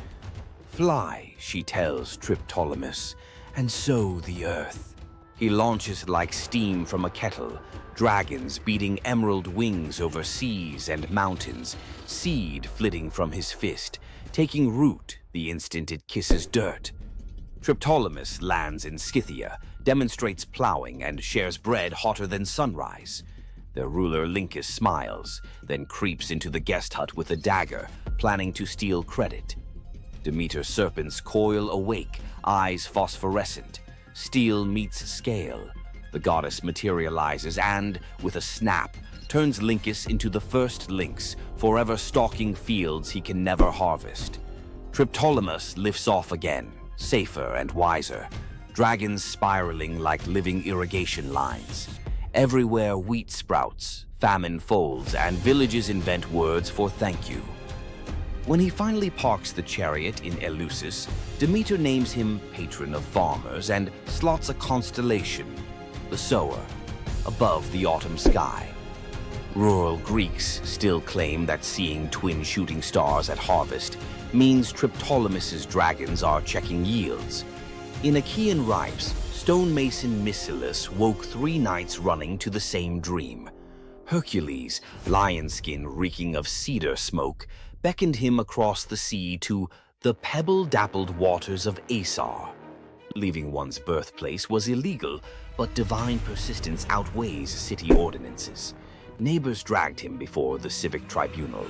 Fly, she tells Triptolemus, and sow the earth. He launches like steam from a kettle, dragons beating emerald wings over seas and mountains, seed flitting from his fist, taking root the instant it kisses dirt. Triptolemus lands in Scythia, demonstrates plowing, and shares bread hotter than sunrise. Their ruler Lincus smiles, then creeps into the guest hut with a dagger, planning to steal credit. Demeter's serpents coil awake, eyes phosphorescent. Steel meets scale. The goddess materializes and, with a snap, turns Lincus into the first lynx, forever stalking fields he can never harvest. Triptolemus lifts off again, safer and wiser, dragons spiraling like living irrigation lines. Everywhere wheat sprouts, famine folds, and villages invent words for thank you. When he finally parks the chariot in Eleusis, Demeter names him patron of farmers and slots a constellation, the sower, above the autumn sky. Rural Greeks still claim that seeing twin shooting stars at harvest means Triptolemus's dragons are checking yields. In Achaean ripes, stonemason Mycilus woke 3 nights running to the same dream. Hercules, lion skin reeking of cedar smoke, beckoned him across the sea to the pebble-dappled waters of Asar. Leaving one's birthplace was illegal, but divine persistence outweighs city ordinances. Neighbors dragged him before the civic tribunal.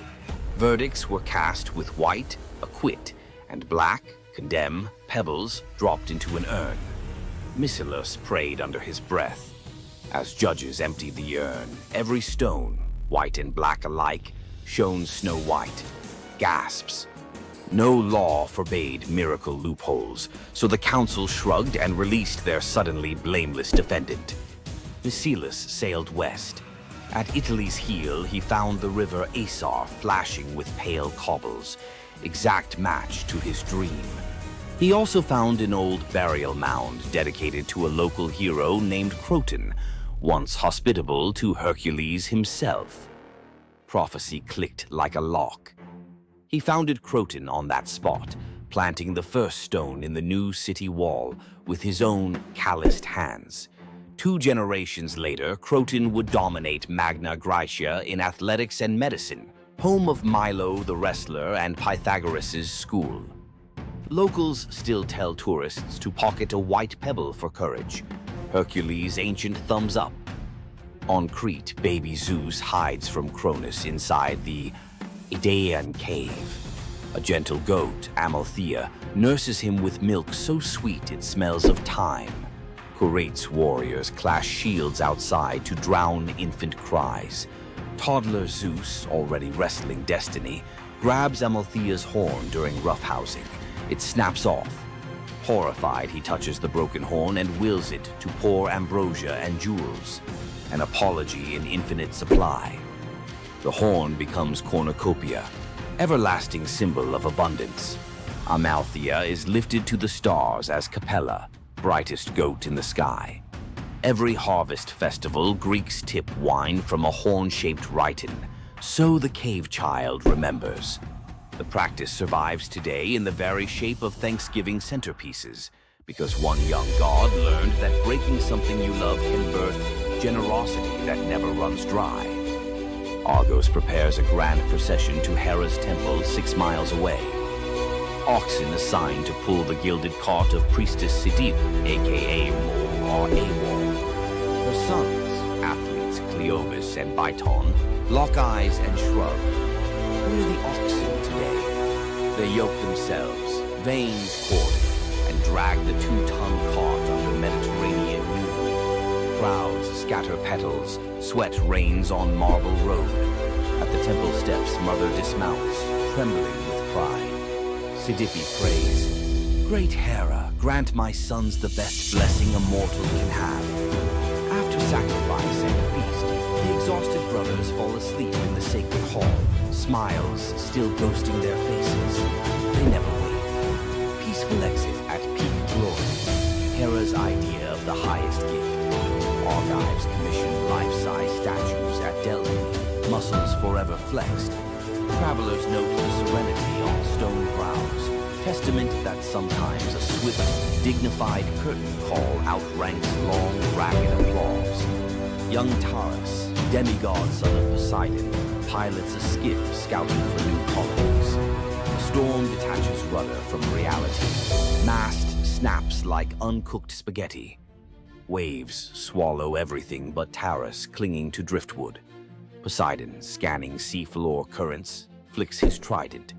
Verdicts were cast with white, acquit, and black, condemn, pebbles dropped into an urn. Mycilus prayed under his breath. As judges emptied the urn, every stone, white and black alike, shone snow white. Gasps. No law forbade miracle loopholes, so the council shrugged and released their suddenly blameless defendant. Mycilus sailed west. At Italy's heel, he found the river Asar flashing with pale cobbles, exact match to his dream. He also found an old burial mound dedicated to a local hero named Croton, once hospitable to Hercules himself. Prophecy clicked like a lock. He founded Croton on that spot, planting the first stone in the new city wall with his own calloused hands. 2 generations later, Croton would dominate Magna Graecia in athletics and medicine, home of Milo the wrestler and Pythagoras' school. Locals still tell tourists to pocket a white pebble for courage, Hercules' ancient thumbs up. On Crete, baby Zeus hides from Cronus inside the Idaean cave. A gentle goat, Amalthea, nurses him with milk so sweet it smells of thyme. Curate's warriors clash shields outside to drown infant cries. Toddler Zeus, already wrestling destiny, grabs Amalthea's horn during roughhousing. It snaps off. Horrified, he touches the broken horn and wills it to pour ambrosia and jewels, an apology in infinite supply. The horn becomes cornucopia, everlasting symbol of abundance. Amalthea is lifted to the stars as Capella, brightest goat in the sky. Every harvest festival, Greeks tip wine from a horn-shaped rhyton, so the cave child remembers. The practice survives today in the very shape of Thanksgiving centerpieces, because one young god learned that breaking something you love can birth generosity that never runs dry. Argos prepares a grand procession to Hera's temple 6 miles away. Oxen assigned to pull the gilded cart of priestess Sidip, aka Mor or Awor. Her sons, athletes Cleobus and Biton, lock eyes and shrug. Who are the oxen today? They yoke themselves, veins corded, and drag the 2-ton cart under Mediterranean noon. Crowds scatter petals, sweat rains on marble road. At the temple steps, mother dismounts, trembling with pride. Sidippe prays, "Great Hera, grant my sons the best blessing a mortal can have." After sacrifice and feast, the exhausted brothers fall asleep in the sacred hall, smiles still ghosting their faces. They never wake. Peaceful exit at peak glory, Hera's idea of the highest gift. Argives commission life-size statues at Delphi, muscles forever flexed. Travelers note the serenity on stone brows, testament that sometimes a swift, dignified curtain call outranks long, ragged applause. Young Taurus, demigod son of Poseidon, pilots a skiff scouting for new colonies. The storm detaches rudder from reality. Mast snaps like uncooked spaghetti. Waves swallow everything but Taurus clinging to driftwood. Poseidon, scanning seafloor currents, flicks his trident.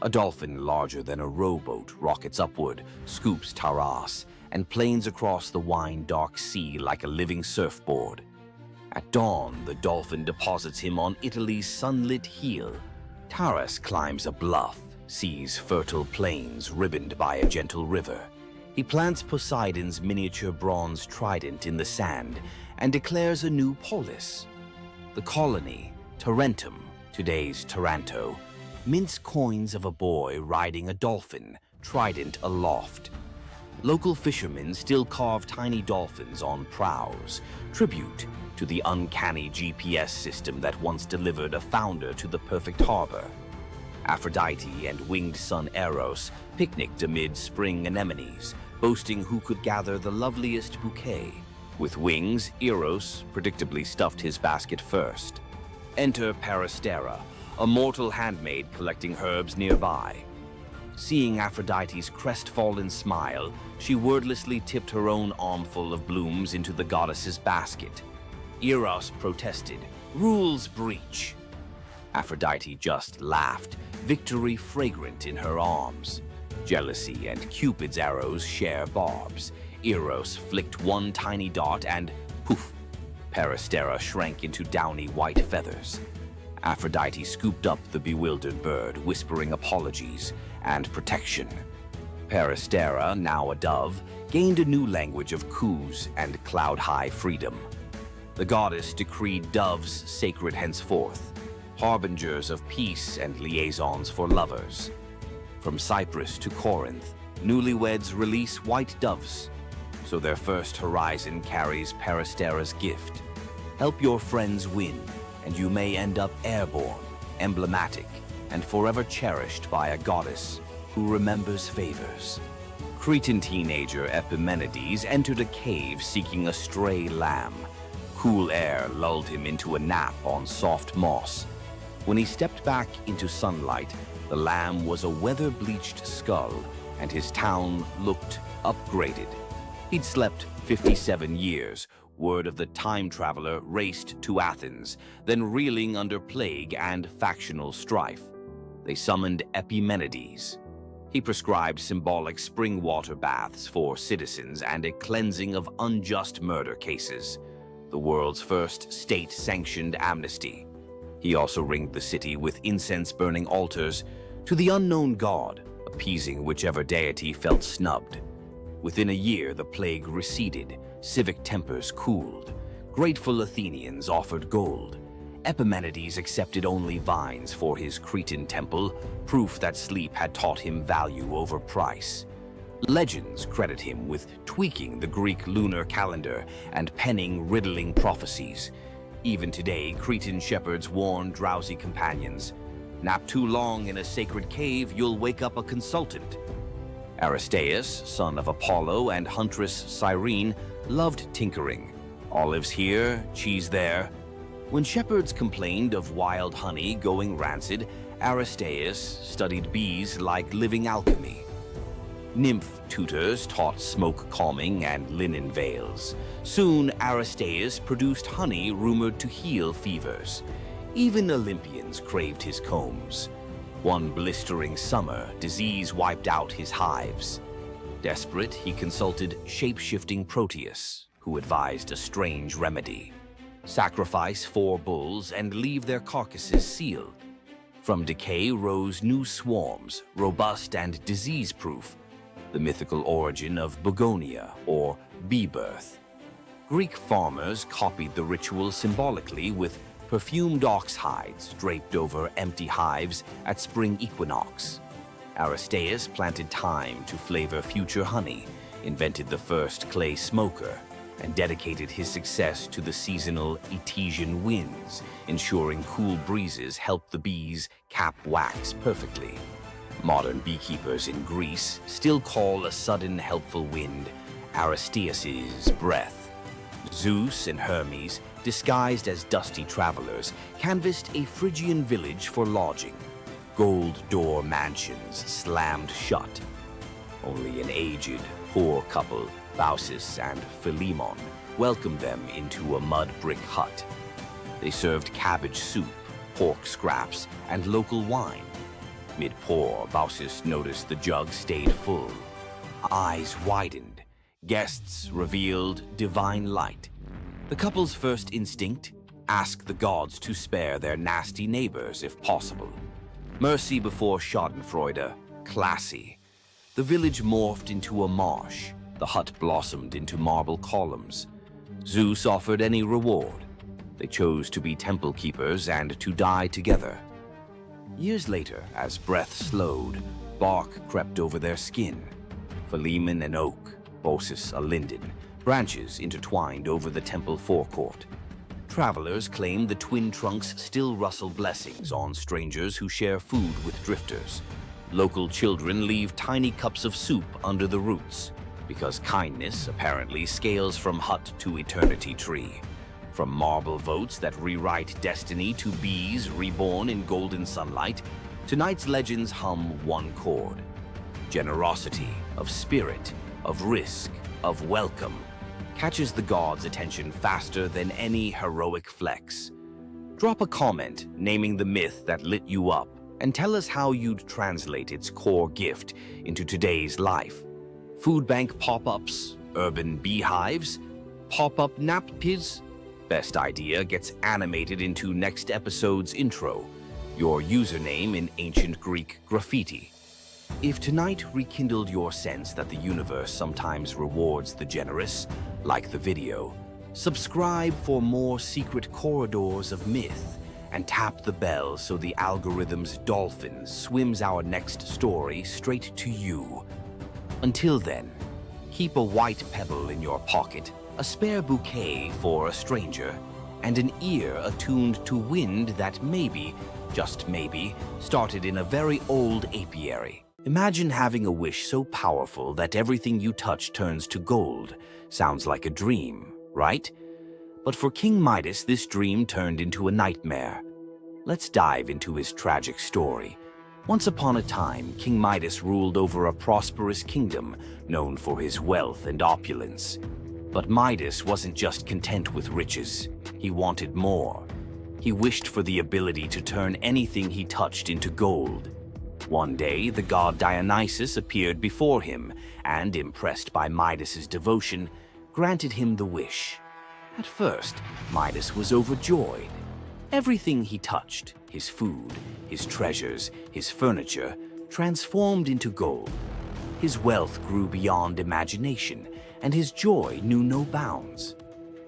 A dolphin larger than a rowboat rockets upward, scoops Taras, and planes across the wine-dark sea like a living surfboard. At dawn, the dolphin deposits him on Italy's sunlit heel. Taras climbs a bluff, sees fertile plains ribboned by a gentle river. He plants Poseidon's miniature bronze trident in the sand and declares a new polis. The colony, Tarentum, today's Taranto, mints coins of a boy riding a dolphin, trident aloft. Local fishermen still carve tiny dolphins on prows, tribute to the uncanny GPS system that once delivered a founder to the perfect harbor. Aphrodite and winged son Eros picnicked amid spring anemones, boasting who could gather the loveliest bouquet. With wings, Eros predictably stuffed his basket first. Enter Peristera, a mortal handmaid collecting herbs nearby. Seeing Aphrodite's crestfallen smile, she wordlessly tipped her own armful of blooms into the goddess's basket. Eros protested, "Rules breach." Aphrodite just laughed, victory fragrant in her arms. Jealousy and Cupid's arrows share barbs. Eros flicked one tiny dart and poof, Peristera shrank into downy white feathers. Aphrodite scooped up the bewildered bird, whispering apologies and protection. Peristera, now a dove, gained a new language of coos and cloud-high freedom. The goddess decreed doves sacred henceforth, harbingers of peace and liaisons for lovers. From Cyprus to Corinth, newlyweds release white doves, so their first horizon carries Peristera's gift. Help your friends win, and you may end up airborne, emblematic, and forever cherished by a goddess who remembers favors. Cretan teenager Epimenides entered a cave seeking a stray lamb. Cool air lulled him into a nap on soft moss. When he stepped back into sunlight, the lamb was a weather-bleached skull, and his town looked upgraded. He'd slept 57 years. Word of the time traveler raced to Athens, then reeling under plague and factional strife. They summoned Epimenides. He prescribed symbolic spring water baths for citizens and a cleansing of unjust murder cases, the world's first state-sanctioned amnesty. He also ringed the city with incense-burning altars to the unknown god, appeasing whichever deity felt snubbed. Within a year, the plague receded, civic tempers cooled. Grateful Athenians offered gold. Epimenides accepted only vines for his Cretan temple, proof that sleep had taught him value over price. Legends credit him with tweaking the Greek lunar calendar and penning riddling prophecies. Even today, Cretan shepherds warn drowsy companions. Nap too long in a sacred cave, you'll wake up a consultant. Aristaeus, son of Apollo and huntress Cyrene, loved tinkering. Olives here, cheese there. When shepherds complained of wild honey going rancid, Aristaeus studied bees like living alchemy. Nymph tutors taught smoke calming and linen veils. Soon, Aristaeus produced honey rumored to heal fevers. Even Olympians craved his combs. One blistering summer, disease wiped out his hives. Desperate, he consulted shape-shifting Proteus, who advised a strange remedy. Sacrifice 4 bulls and leave their carcasses sealed. From decay rose new swarms, robust and disease-proof, the mythical origin of begonia, or bee birth. Greek farmers copied the ritual symbolically with perfumed ox hides draped over empty hives at spring equinox. Aristaeus planted thyme to flavor future honey, invented the first clay smoker, and dedicated his success to the seasonal Etesian winds, ensuring cool breezes helped the bees cap wax perfectly. Modern beekeepers in Greece still call a sudden helpful wind Aristaeus's breath. Zeus and Hermes, disguised as dusty travelers, canvassed a Phrygian village for lodging. Gold door mansions slammed shut. Only an aged, poor couple, Baucis and Philemon, welcomed them into a mud brick hut. They served cabbage soup, pork scraps, and local wine. Mid-pour, Baucis noticed the jug stayed full. Eyes widened. Guests revealed divine light. The couple's first instinct? Ask the gods to spare their nasty neighbors if possible. Mercy before schadenfreude, classy. The village morphed into a marsh. The hut blossomed into marble columns. Zeus offered any reward. They chose to be temple keepers and to die together. Years later, as breath slowed, bark crept over their skin. Philemon an oak, Baucis a linden, branches intertwined over the temple forecourt. Travelers claim the twin trunks still rustle blessings on strangers who share food with drifters. Local children leave tiny cups of soup under the roots, because kindness apparently scales from hut to eternity tree. From marble votes that rewrite destiny to bees reborn in golden sunlight, tonight's legends hum one chord. Generosity, of spirit, of risk, of welcome, catches the gods' attention faster than any heroic flex. Drop a comment naming the myth that lit you up and tell us how you'd translate its core gift into today's life. Food bank pop-ups, urban beehives, pop-up nap piz, Best idea gets animated into next episode's intro, your username in ancient Greek graffiti. If tonight rekindled your sense that the universe sometimes rewards the generous, like the video, subscribe for more secret corridors of myth and tap the bell so the algorithm's dolphin swims our next story straight to you. Until then, keep a white pebble in your pocket, a spare bouquet for a stranger, and an ear attuned to wind that maybe, just maybe, started in a very old apiary. Imagine having a wish so powerful that everything you touch turns to gold. Sounds like a dream, right? But for King Midas, this dream turned into a nightmare. Let's dive into his tragic story. Once upon a time, King Midas ruled over a prosperous kingdom known for his wealth and opulence. But Midas wasn't just content with riches. He wanted more. He wished for the ability to turn anything he touched into gold. One day, the god Dionysus appeared before him and, impressed by Midas's devotion, granted him the wish. At first, Midas was overjoyed. Everything he touched, his food, his treasures, his furniture, transformed into gold. His wealth grew beyond imagination, and his joy knew no bounds.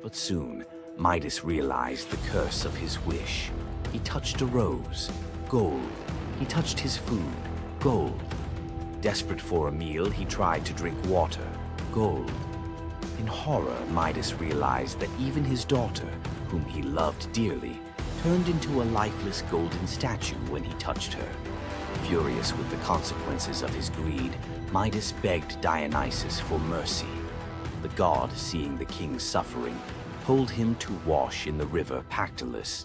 But soon, Midas realized the curse of his wish. He touched a rose, gold. He touched his food, gold. Desperate for a meal, he tried to drink water, gold. In horror, Midas realized that even his daughter, whom he loved dearly, turned into a lifeless golden statue when he touched her. Furious with the consequences of his greed, Midas begged Dionysus for mercy. The god, seeing the king's suffering, told him to wash in the river Pactolus.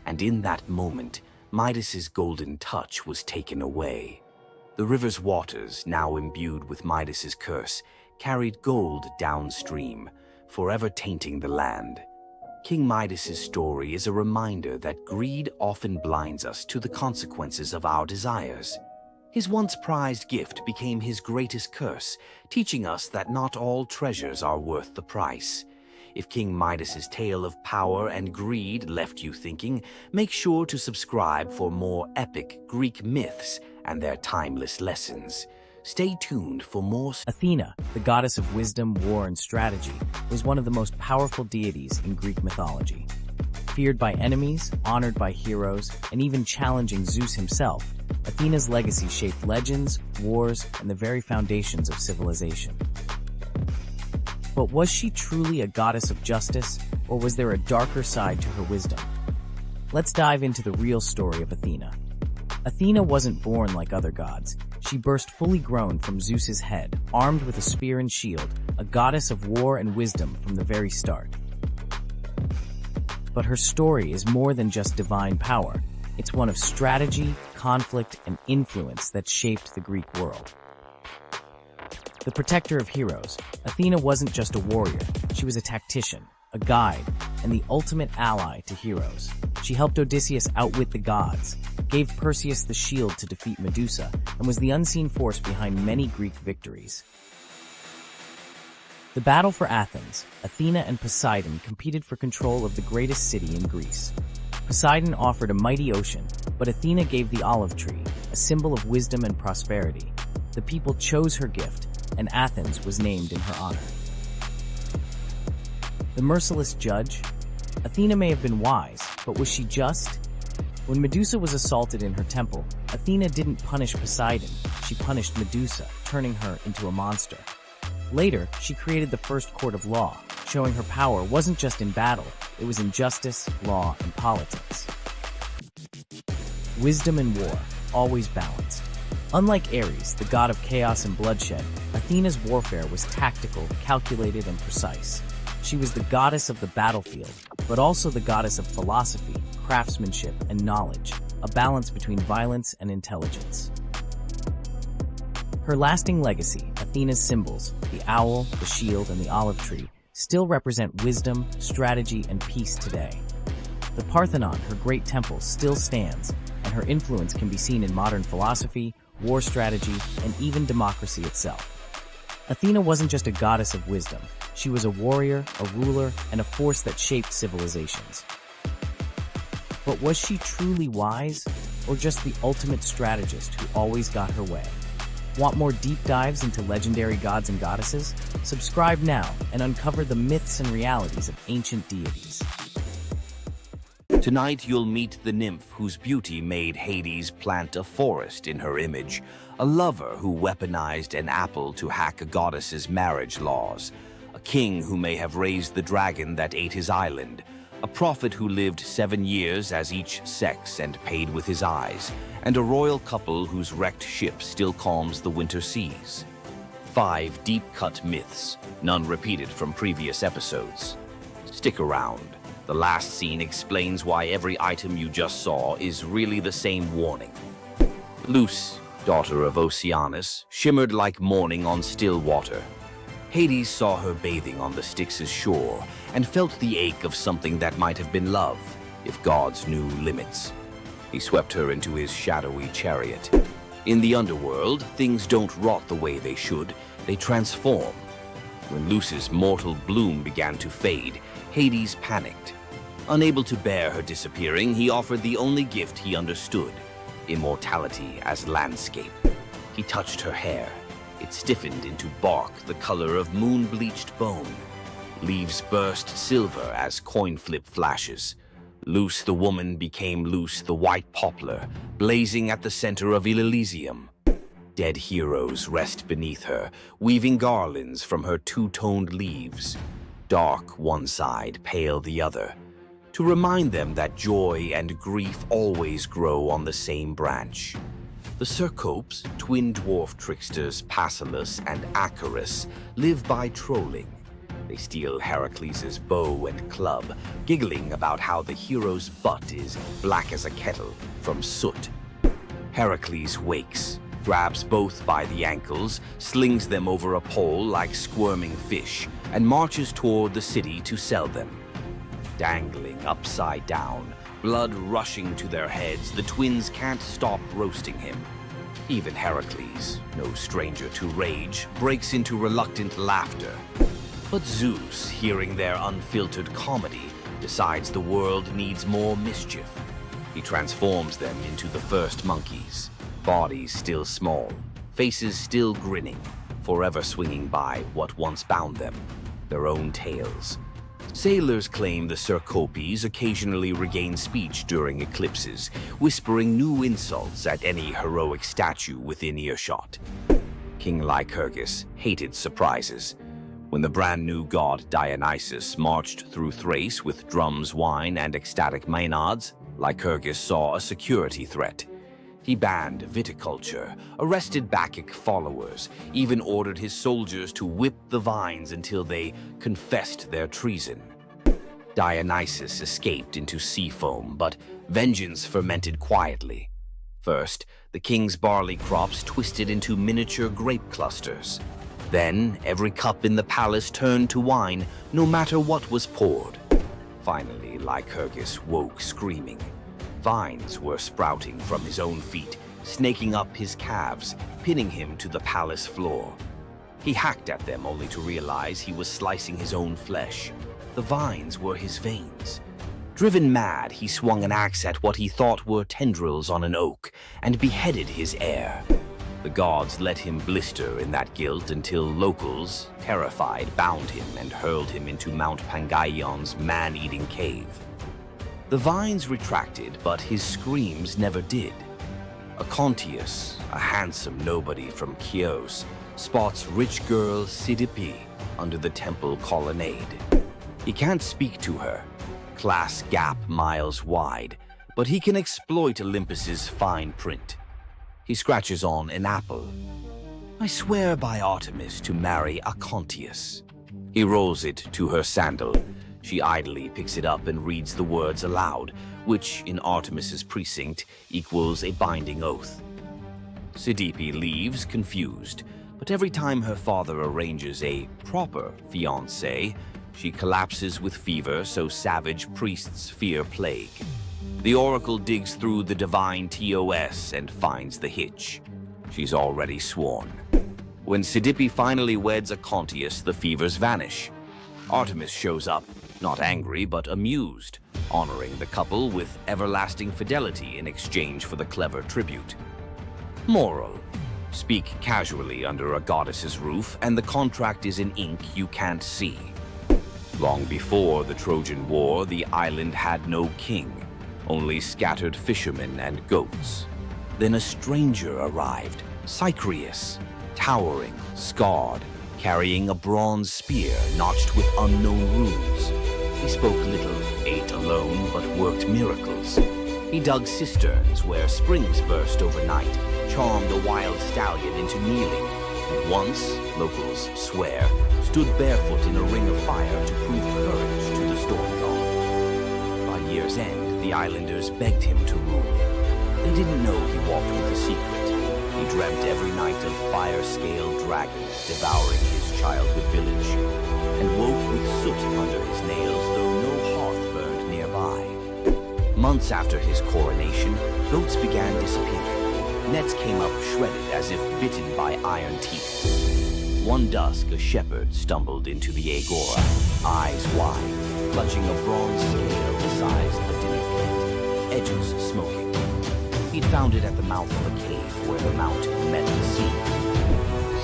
And in that moment, Midas's golden touch was taken away. The river's waters, now imbued with Midas's curse, carried gold downstream, forever tainting the land. King Midas's story is a reminder that greed often blinds us to the consequences of our desires. His once prized gift became his greatest curse, teaching us that not all treasures are worth the price. If King Midas's tale of power and greed left you thinking, make sure to subscribe for more epic Greek myths and their timeless lessons. Stay tuned for more. Athena, the goddess of wisdom, war, and strategy, was one of the most powerful deities in Greek mythology. Feared by enemies, honored by heroes, and even challenging Zeus himself, Athena's legacy shaped legends, wars, and the very foundations of civilization. But was she truly a goddess of justice, or was there a darker side to her wisdom? Let's dive into the real story of Athena. Athena wasn't born like other gods. She burst fully grown from Zeus's head, armed with a spear and shield, a goddess of war and wisdom from the very start. But her story is more than just divine power. It's one of strategy, conflict, and influence that shaped the Greek world. The protector of heroes, Athena wasn't just a warrior. She was a tactician, a guide, and the ultimate ally to heroes. She helped Odysseus outwit the gods, gave Perseus the shield to defeat Medusa, and was the unseen force behind many Greek victories. The battle for Athens, Athena and Poseidon competed for control of the greatest city in Greece. Poseidon offered a mighty ocean, but Athena gave the olive tree, a symbol of wisdom and prosperity. The people chose her gift, and Athens was named in her honor. The merciless judge? Athena may have been wise, but was she just? When Medusa was assaulted in her temple, Athena didn't punish Poseidon, she punished Medusa, turning her into a monster. Later, she created the first court of law, showing her power wasn't just in battle, it was in justice, law, and politics. Wisdom and war, always balanced. Unlike Ares, the god of chaos and bloodshed, Athena's warfare was tactical, calculated, and precise. She was the goddess of the battlefield, but also the goddess of philosophy, craftsmanship, and knowledge, a balance between violence and intelligence. Her lasting legacy, Athena's symbols, the owl, the shield, and the olive tree, still represent wisdom, strategy, and peace today. The Parthenon, her great temple, still stands, and her influence can be seen in modern philosophy, war strategy, and even democracy itself. Athena wasn't just a goddess of wisdom. She was a warrior, a ruler, and a force that shaped civilizations. But was she truly wise, or just the ultimate strategist who always got her way? Want more deep dives into legendary gods and goddesses? Subscribe now and uncover the myths and realities of ancient deities. Tonight you'll meet the nymph whose beauty made Hades plant a forest in her image, a lover who weaponized an apple to hack a goddess's marriage laws, a king who may have raised the dragon that ate his island, a prophet who lived 7 years as each sex and paid with his eyes, and a royal couple whose wrecked ship still calms the winter seas. 5 deep-cut myths, none repeated from previous episodes. Stick around. The last scene explains why every item you just saw is really the same warning. Luce, daughter of Oceanus, shimmered like morning on still water. Hades saw her bathing on the Styx's shore and felt the ache of something that might have been love, if gods knew limits. He swept her into his shadowy chariot. In the underworld, things don't rot the way they should, they transform. When Luce's mortal bloom began to fade, Hades panicked. Unable to bear her disappearing, he offered the only gift he understood, immortality as landscape. He touched her hair. It stiffened into bark the color of moon-bleached bone. Leaves burst silver as coin flip flashes. Luce the woman became Luce the white poplar, blazing at the center of Elysium. Dead heroes rest beneath her, weaving garlands from her two-toned leaves. Dark one side, pale the other, to remind them that joy and grief always grow on the same branch. The Cercopes, twin dwarf tricksters Passalus and Acarus, live by trolling. They steal Heracles' bow and club, giggling about how the hero's butt is black as a kettle from soot. Heracles wakes, grabs both by the ankles, slings them over a pole like squirming fish, and marches toward the city to sell them. Dangling upside down, blood rushing to their heads, the twins can't stop roasting him. Even Heracles, no stranger to rage, breaks into reluctant laughter. But Zeus, hearing their unfiltered comedy, decides the world needs more mischief. He transforms them into the first monkeys, bodies still small, faces still grinning, forever swinging by what once bound them, their own tails. Sailors claim the Cercopes occasionally regain speech during eclipses, whispering new insults at any heroic statue within earshot. King Lycurgus hated surprises. When the brand new god Dionysus marched through Thrace with drums, wine, and ecstatic maenads, Lycurgus saw a security threat. He banned viticulture, arrested Bacchic followers, even ordered his soldiers to whip the vines until they confessed their treason. Dionysus escaped into sea foam, but vengeance fermented quietly. First, the king's barley crops twisted into miniature grape clusters. Then, every cup in the palace turned to wine, no matter what was poured. Finally, Lycurgus woke screaming. Vines were sprouting from his own feet, snaking up his calves, pinning him to the palace floor. He hacked at them only to realize he was slicing his own flesh. The vines were his veins. Driven mad, he swung an axe at what he thought were tendrils on an oak and beheaded his heir. The gods let him blister in that guilt until locals, terrified, bound him and hurled him into Mount Pangaion's man-eating cave. The vines retracted, but his screams never did. Acontius, a handsome nobody from Chios, spots rich girl Sidipe under the temple colonnade. He can't speak to her, class gap miles wide, but he can exploit Olympus's fine print. He scratches on an apple. I swear by Artemis to marry Acontius. He rolls it to her sandal. She idly picks it up and reads the words aloud, which in Artemis's precinct equals a binding oath. Sidipe leaves, confused, but every time her father arranges a proper fiancé, she collapses with fever, so savage priests fear plague. The oracle digs through the divine TOS and finds the hitch. She's already sworn. When Cydippe finally weds Acontius, the fevers vanish. Artemis shows up, not angry but amused, honoring the couple with everlasting fidelity in exchange for the clever tribute. Moral: speak casually under a goddess's roof, and the contract is in ink you can't see. Long before the Trojan War, the island had no king, only scattered fishermen and goats. Then a stranger arrived, Cycreus, towering, scarred, carrying a bronze spear notched with unknown runes. He spoke little, ate alone, but worked miracles. He dug cisterns where springs burst overnight, charmed a wild stallion into kneeling, and once, locals swear, stood barefoot in a ring of fire to prove courage to the storm god. By year's end, the islanders begged him to rule. They didn't know he walked with a secret. He dreamt every night of fire-scaled dragons devouring his childhood village, and woke with soot under his nails, though no hearth burned nearby. Months after his coronation, goats began disappearing. Nets came up shredded as if bitten by iron teeth. One dusk, a shepherd stumbled into the agora, eyes wide, clutching a bronze scale the size of a dinner plate, edges smoking. He'd found it at the mouth of a cave where the mount met the sea.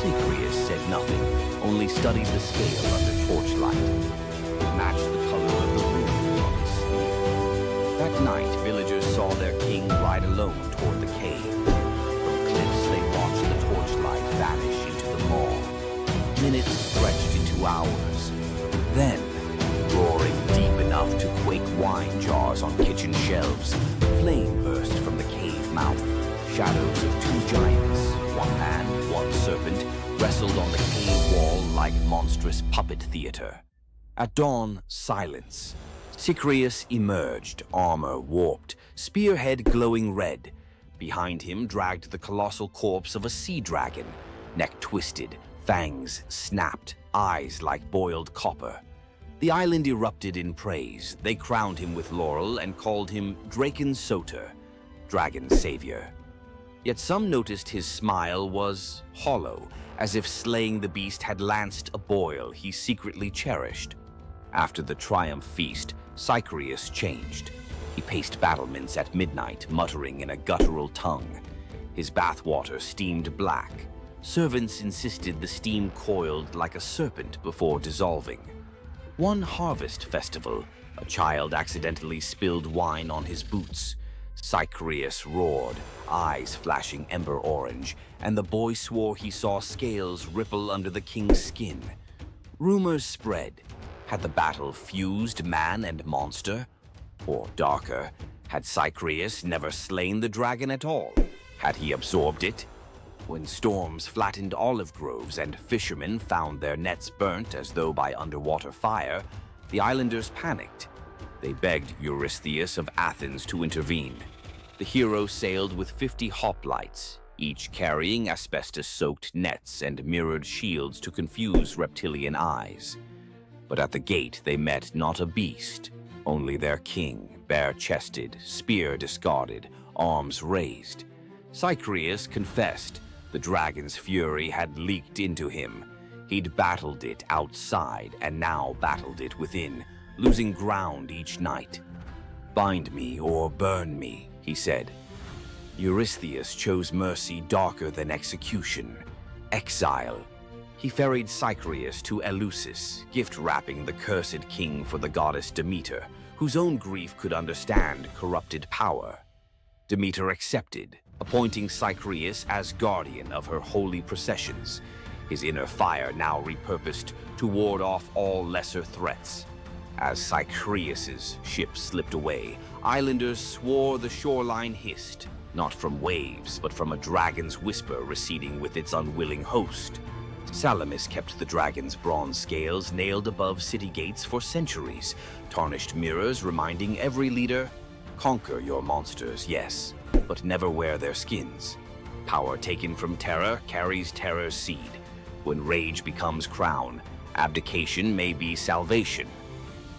Cycreus said nothing, only studied the scale under torchlight. It matched the color of the runes on his sleeve. That night, villagers saw their king ride alone toward the cave. From cliffs, they watched the torchlight vanish into the maw. Minutes stretched into hours. Then, roaring deep enough to quake wine jars on kitchen shelves, flame burst from the cave mouth. Shadows of two giants, one man, one serpent, wrestled on the cave wall like monstrous puppet theater. At dawn, silence. Cycreus emerged, armor warped, spearhead glowing red. Behind him dragged the colossal corpse of a sea dragon, neck twisted, fangs snapped, eyes like boiled copper. The island erupted in praise. They crowned him with laurel and called him Draken Soter, Dragon Savior. Yet some noticed his smile was hollow, as if slaying the beast had lanced a boil he secretly cherished. After the triumph feast, Cycreus changed. He paced battlements at midnight, muttering in a guttural tongue. His bathwater steamed black. Servants insisted the steam coiled like a serpent before dissolving. One harvest festival, a child accidentally spilled wine on his boots. Cycreus roared, eyes flashing ember orange, and the boy swore he saw scales ripple under the king's skin. Rumors spread. Had the battle fused man and monster? Or darker, had Cycreus never slain the dragon at all? Had he absorbed it? When storms flattened olive groves and fishermen found their nets burnt as though by underwater fire, the islanders panicked. They begged Eurystheus of Athens to intervene. The hero sailed with 50 hoplites, each carrying asbestos-soaked nets and mirrored shields to confuse reptilian eyes. But at the gate they met not a beast, only their king, bare-chested, spear discarded, arms raised. Cycreus confessed. The dragon's fury had leaked into him. He'd battled it outside and now battled it within, losing ground each night. "Bind me or burn me," he said. Eurystheus chose mercy darker than execution, exile. He ferried Cycreus to Eleusis, gift-wrapping the cursed king for the goddess Demeter, whose own grief could understand corrupted power. Demeter accepted, appointing Cycreus as guardian of her holy processions, his inner fire now repurposed to ward off all lesser threats. As Cycreus's ship slipped away, islanders swore the shoreline hissed, not from waves, but from a dragon's whisper receding with its unwilling host. Salamis kept the dragon's bronze scales nailed above city gates for centuries, tarnished mirrors reminding every leader, "Conquer your monsters, yes, but never wear their skins. Power taken from terror carries terror's seed. When rage becomes crown, abdication may be salvation."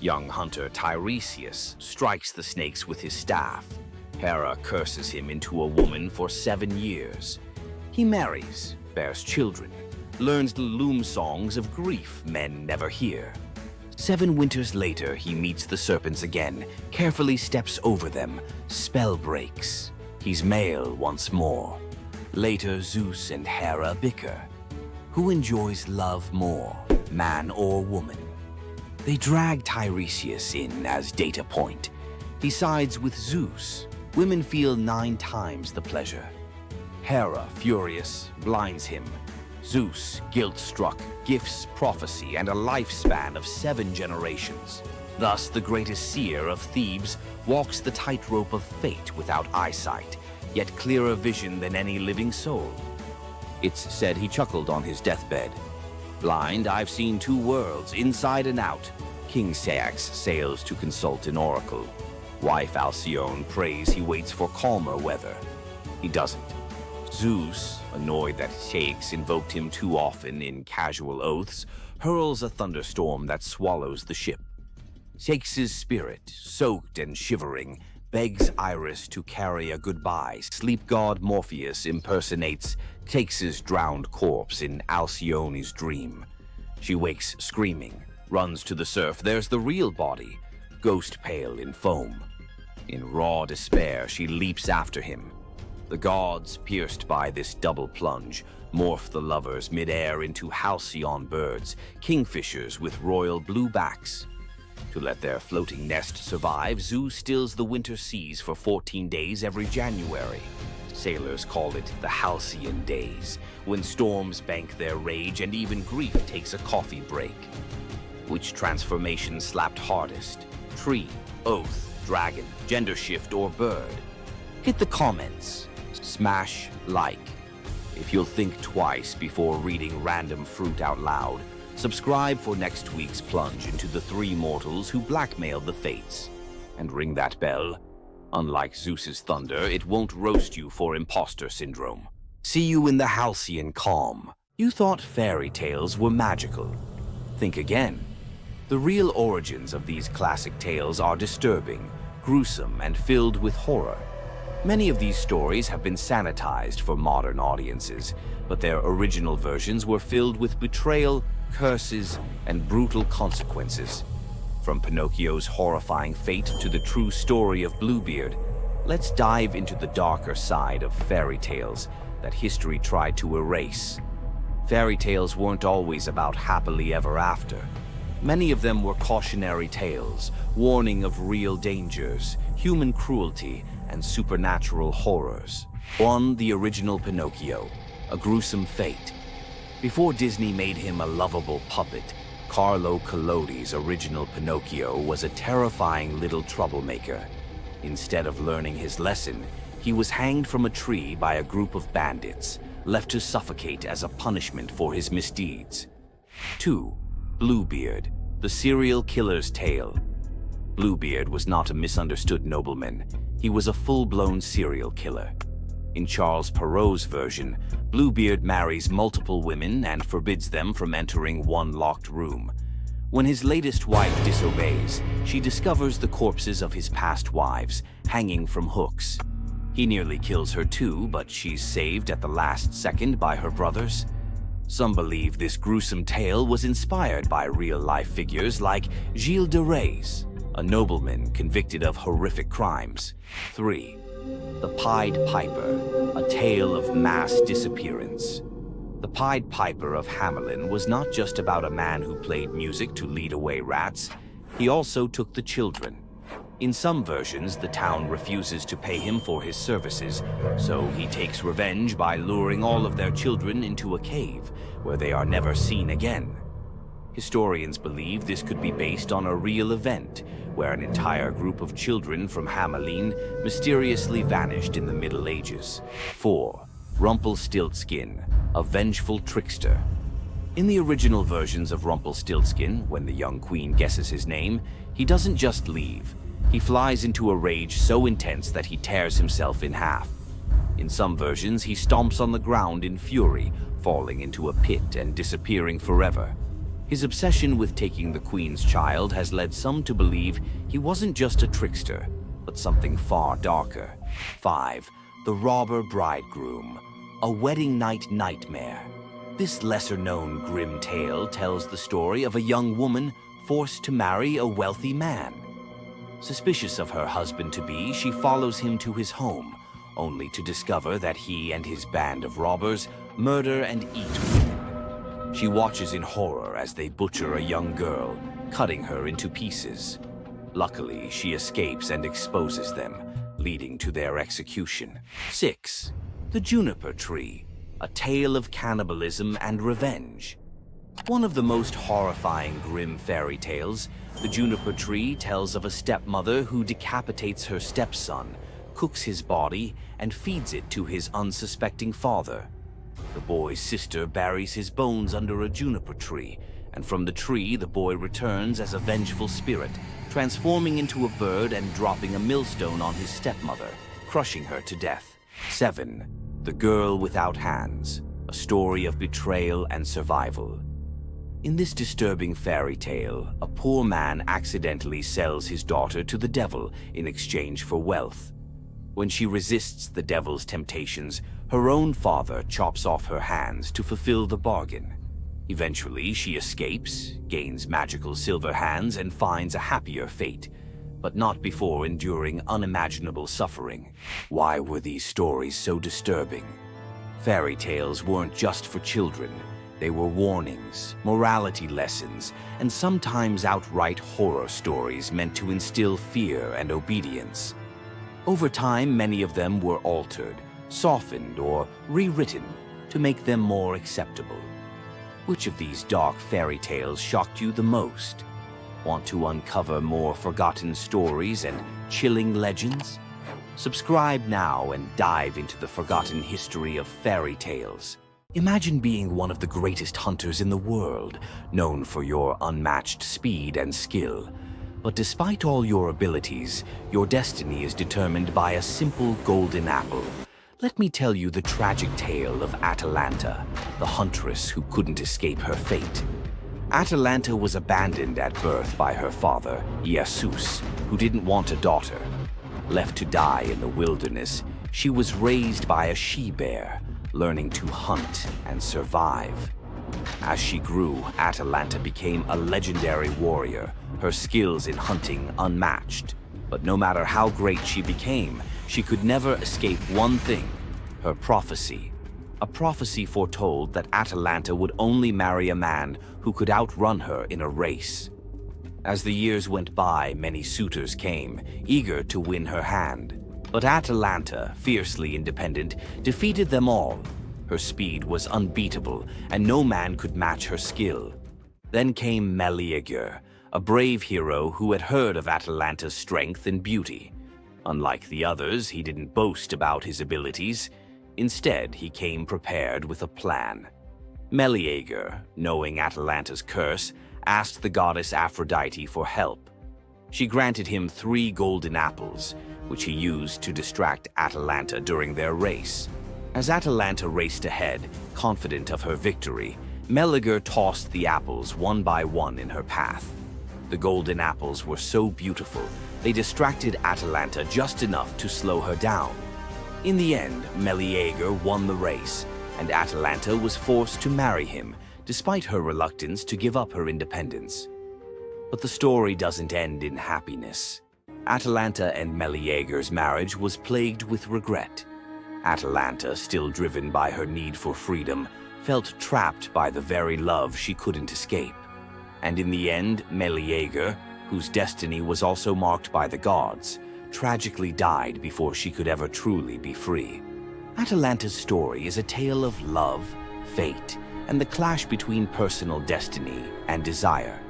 Young hunter Tiresias strikes the snakes with his staff. Hera curses him into a woman for 7 years. He marries, bears children. learns the loom songs of grief men never hear. 7 winters later, he meets the serpents again, carefully steps over them, spell breaks. He's male once more. Later, Zeus and Hera bicker. Who enjoys love more, man or woman? They drag Tiresias in as data point. He sides with Zeus. Women feel 9 times the pleasure. Hera, furious, blinds him. Zeus, guilt-struck, gifts prophecy and a lifespan of 7 generations. Thus, the greatest seer of Thebes walks the tightrope of fate without eyesight, yet clearer vision than any living soul. It's said he chuckled on his deathbed. Blind, I've seen 2 worlds, inside and out. King Ceyx sails to consult an oracle. Wife Alcyone prays he waits for calmer weather. He doesn't. Zeus, annoyed that Ceyx invoked him too often in casual oaths, hurls a thunderstorm that swallows the ship. Ceyx's spirit, soaked and shivering, begs Iris to carry a goodbye. Sleep god Morpheus impersonates Ceyx's drowned corpse in Alcyone's dream. She wakes screaming, runs to the surf. There's the real body, ghost pale in foam. In raw despair, she leaps after him. The gods, pierced by this double plunge, morph the lovers mid-air into halcyon birds, kingfishers with royal blue backs. To let their floating nest survive, Zeus stills the winter seas for 14 days every January. Sailors call it the halcyon days, when storms bank their rage and even grief takes a coffee break. Which transformation slapped hardest? Tree, oath, dragon, gender shift, or bird? Hit the comments. Smash like. If you'll think twice before reading random fruit out loud, subscribe for next week's plunge into the 3 mortals who blackmailed the fates. And ring that bell. Unlike Zeus's thunder, it won't roast you for imposter syndrome. See you in the halcyon calm. You thought fairy tales were magical. Think again. The real origins of these classic tales are disturbing, gruesome, and filled with horror. Many of these stories have been sanitized for modern audiences, but their original versions were filled with betrayal, curses, and brutal consequences. From Pinocchio's horrifying fate to the true story of Bluebeard, let's dive into the darker side of fairy tales that history tried to erase. Fairy tales weren't always about happily ever after. Many of them were cautionary tales, warning of real dangers, human cruelty, and supernatural horrors. 1. The original Pinocchio, a gruesome fate. Before Disney made him a lovable puppet, Carlo Collodi's original Pinocchio was a terrifying little troublemaker. Instead of learning his lesson, he was hanged from a tree by a group of bandits, left to suffocate as a punishment for his misdeeds. 2. Bluebeard, the serial killer's tale. Bluebeard was not a misunderstood nobleman. He was a full-blown serial killer. In Charles Perrault's version, Bluebeard marries multiple women and forbids them from entering one locked room. When his latest wife disobeys, she discovers the corpses of his past wives, hanging from hooks. He nearly kills her too, but she's saved at the last second by her brothers. Some believe this gruesome tale was inspired by real-life figures like Gilles de Rais, a nobleman convicted of horrific crimes. 3. The Pied Piper, a tale of mass disappearance. The Pied Piper of Hamelin was not just about a man who played music to lead away rats. He also took the children. In some versions, the town refuses to pay him for his services, so he takes revenge by luring all of their children into a cave, where they are never seen again. Historians believe this could be based on a real event, where an entire group of children from Hamelin mysteriously vanished in the Middle Ages. 4. Rumpelstiltskin, a vengeful trickster. In the original versions of Rumpelstiltskin, when the young queen guesses his name, he doesn't just leave. He flies into a rage so intense that he tears himself in half. In some versions, he stomps on the ground in fury, falling into a pit and disappearing forever. His obsession with taking the queen's child has led some to believe he wasn't just a trickster, but something far darker. 5. The Robber Bridegroom, a wedding night nightmare. This lesser-known grim tale tells the story of a young woman forced to marry a wealthy man. Suspicious of her husband-to-be, she follows him to his home, only to discover that he and his band of robbers murder and eat women. She watches in horror as they butcher a young girl, cutting her into pieces. Luckily, she escapes and exposes them, leading to their execution. 6. The Juniper Tree, a tale of cannibalism and revenge. One of the most horrifying grim fairy tales, The Juniper Tree tells of a stepmother who decapitates her stepson, cooks his body, and feeds it to his unsuspecting father. The boy's sister buries his bones under a juniper tree, and from the tree the boy returns as a vengeful spirit, transforming into a bird and dropping a millstone on his stepmother, crushing her to death. 7. The Girl Without Hands, a story of betrayal and survival. In this disturbing fairy tale, a poor man accidentally sells his daughter to the devil in exchange for wealth. When she resists the devil's temptations, her own father chops off her hands to fulfill the bargain. Eventually, she escapes, gains magical silver hands, and finds a happier fate, but not before enduring unimaginable suffering. Why were these stories so disturbing? Fairy tales weren't just for children. They were warnings, morality lessons, and sometimes outright horror stories meant to instill fear and obedience. Over time, many of them were altered, softened, or rewritten to make them more acceptable. Which of these dark fairy tales shocked you the most? Want to uncover more forgotten stories and chilling legends? Subscribe now and dive into the forgotten history of fairy tales. Imagine being one of the greatest hunters in the world, known for your unmatched speed and skill. But despite all your abilities, your destiny is determined by a simple golden apple. Let me tell you the tragic tale of Atalanta, the huntress who couldn't escape her fate. Atalanta was abandoned at birth by her father, Zeus, who didn't want a daughter. Left to die in the wilderness, she was raised by a she-bear, learning to hunt and survive. As she grew, Atalanta became a legendary warrior, her skills in hunting unmatched. But no matter how great she became, she could never escape one thing, her prophecy. A prophecy foretold that Atalanta would only marry a man who could outrun her in a race. As the years went by, many suitors came, eager to win her hand. But Atalanta, fiercely independent, defeated them all. Her speed was unbeatable, and no man could match her skill. Then came Medea, a brave hero who had heard of Atalanta's strength and beauty. Unlike the others, he didn't boast about his abilities. Instead, he came prepared with a plan. Medea, knowing Atalanta's curse, asked the goddess Aphrodite for help. She granted him 3 golden apples, which he used to distract Atalanta during their race. As Atalanta raced ahead, confident of her victory, Medea tossed the apples one by one in her path. The golden apples were so beautiful, they distracted Atalanta just enough to slow her down. In the end, Medea won the race, and Atalanta was forced to marry him, despite her reluctance to give up her independence. But the story doesn't end in happiness. Atalanta and Medea's marriage was plagued with regret. Atalanta, still driven by her need for freedom, felt trapped by the very love she couldn't escape. And in the end, Medea, whose destiny was also marked by the gods, tragically died before she could ever truly be free. Atalanta's story is a tale of love, fate, and the clash between personal destiny and desire.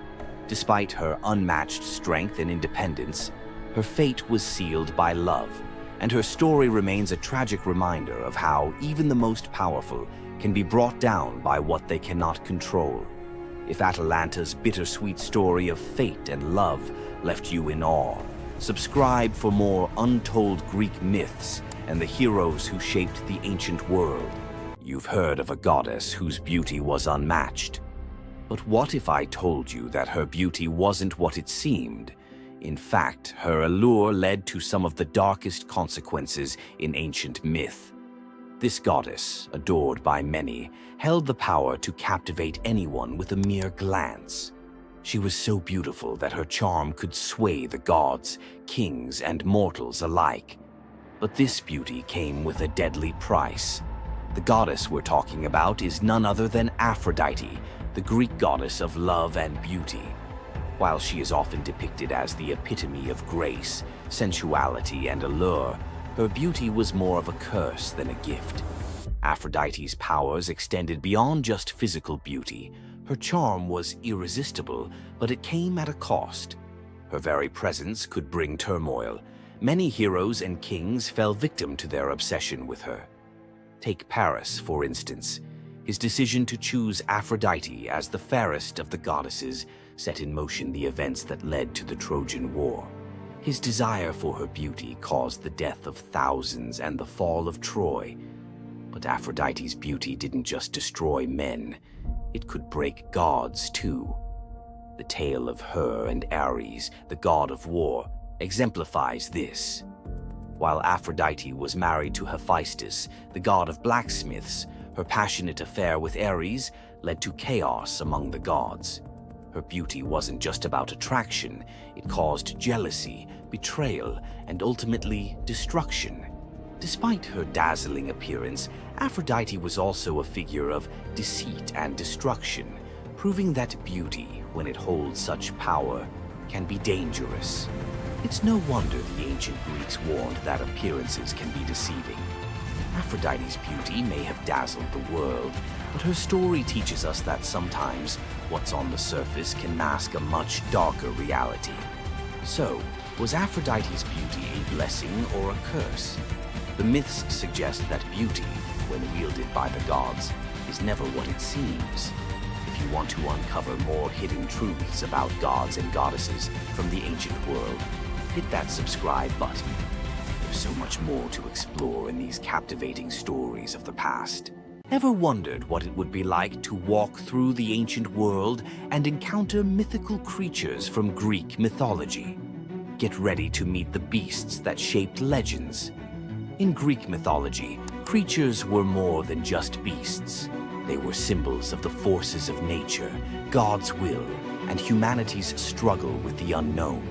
Despite her unmatched strength and independence, her fate was sealed by love, and her story remains a tragic reminder of how even the most powerful can be brought down by what they cannot control. If Atalanta's bittersweet story of fate and love left you in awe, subscribe for more untold Greek myths and the heroes who shaped the ancient world. You've heard of a goddess whose beauty was unmatched. But what if I told you that her beauty wasn't what it seemed? In fact, her allure led to some of the darkest consequences in ancient myth. This goddess, adored by many, held the power to captivate anyone with a mere glance. She was so beautiful that her charm could sway the gods, kings, and mortals alike. But this beauty came with a deadly price. The goddess we're talking about is none other than Aphrodite, the Greek goddess of love and beauty. While she is often depicted as the epitome of grace, sensuality, and allure, her beauty was more of a curse than a gift. Aphrodite's powers extended beyond just physical beauty. Her charm was irresistible, but it came at a cost. Her very presence could bring turmoil. Many heroes and kings fell victim to their obsession with her. Take Paris, for instance. His decision to choose Aphrodite as the fairest of the goddesses set in motion the events that led to the Trojan War. His desire for her beauty caused the death of thousands and the fall of Troy. But Aphrodite's beauty didn't just destroy men, it could break gods too. The tale of her and Ares, the god of war, exemplifies this. While Aphrodite was married to Hephaestus, the god of blacksmiths, her passionate affair with Ares led to chaos among the gods. Her beauty wasn't just about attraction, it caused jealousy, betrayal, and ultimately destruction. Despite her dazzling appearance, Aphrodite was also a figure of deceit and destruction, proving that beauty, when it holds such power, can be dangerous. It's no wonder the ancient Greeks warned that appearances can be deceiving. Aphrodite's beauty may have dazzled the world, but her story teaches us that sometimes what's on the surface can mask a much darker reality. So, was Aphrodite's beauty a blessing or a curse? The myths suggest that beauty, when wielded by the gods, is never what it seems. If you want to uncover more hidden truths about gods and goddesses from the ancient world, hit that subscribe button. There's so much more to explore in these captivating stories of the past. Ever wondered what it would be like to walk through the ancient world and encounter mythical creatures from Greek mythology? Get ready to meet the beasts that shaped legends. In Greek mythology, creatures were more than just beasts. They were symbols of the forces of nature, God's will, and humanity's struggle with the unknown.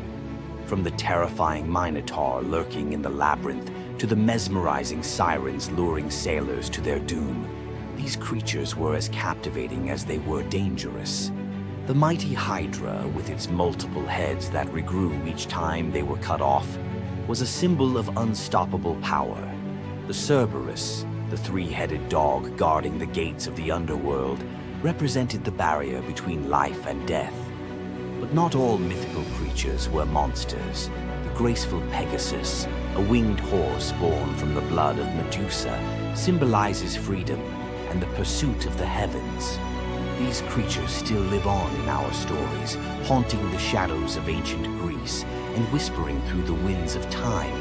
From the terrifying Minotaur lurking in the labyrinth to the mesmerizing sirens luring sailors to their doom, these creatures were as captivating as they were dangerous. The mighty Hydra, with its multiple heads that regrew each time they were cut off, was a symbol of unstoppable power. The Cerberus, the three-headed dog guarding the gates of the underworld, represented the barrier between life and death. But not all mythical creatures were monsters. The graceful Pegasus, a winged horse born from the blood of Medusa, symbolizes freedom and the pursuit of the heavens. These creatures still live on in our stories, haunting the shadows of ancient Greece and whispering through the winds of time.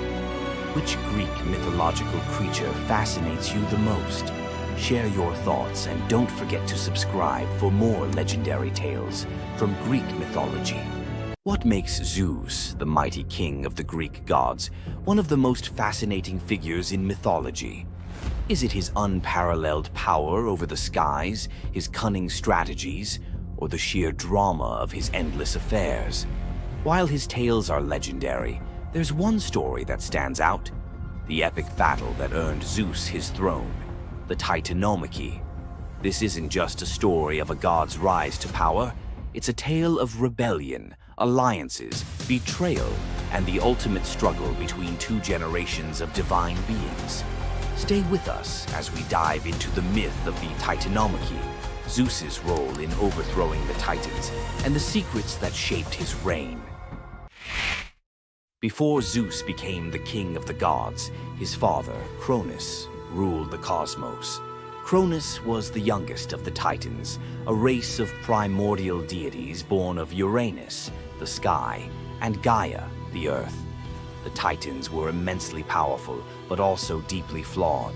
Which Greek mythological creature fascinates you the most? Share your thoughts and don't forget to subscribe for more legendary tales from Greek mythology. What makes Zeus, the mighty king of the Greek gods, one of the most fascinating figures in mythology? Is it his unparalleled power over the skies, his cunning strategies, or the sheer drama of his endless affairs? While his tales are legendary, there's one story that stands out: the epic battle that earned Zeus his throne, the Titanomachy. This isn't just a story of a god's rise to power, it's a tale of rebellion, alliances, betrayal, and the ultimate struggle between two generations of divine beings. Stay with us as we dive into the myth of the Titanomachy, Zeus's role in overthrowing the Titans, and the secrets that shaped his reign. Before Zeus became the king of the gods, his father, Cronus, ruled the cosmos. Cronus was the youngest of the Titans, a race of primordial deities born of Uranus, the sky, and Gaia, the earth. The Titans were immensely powerful, but also deeply flawed.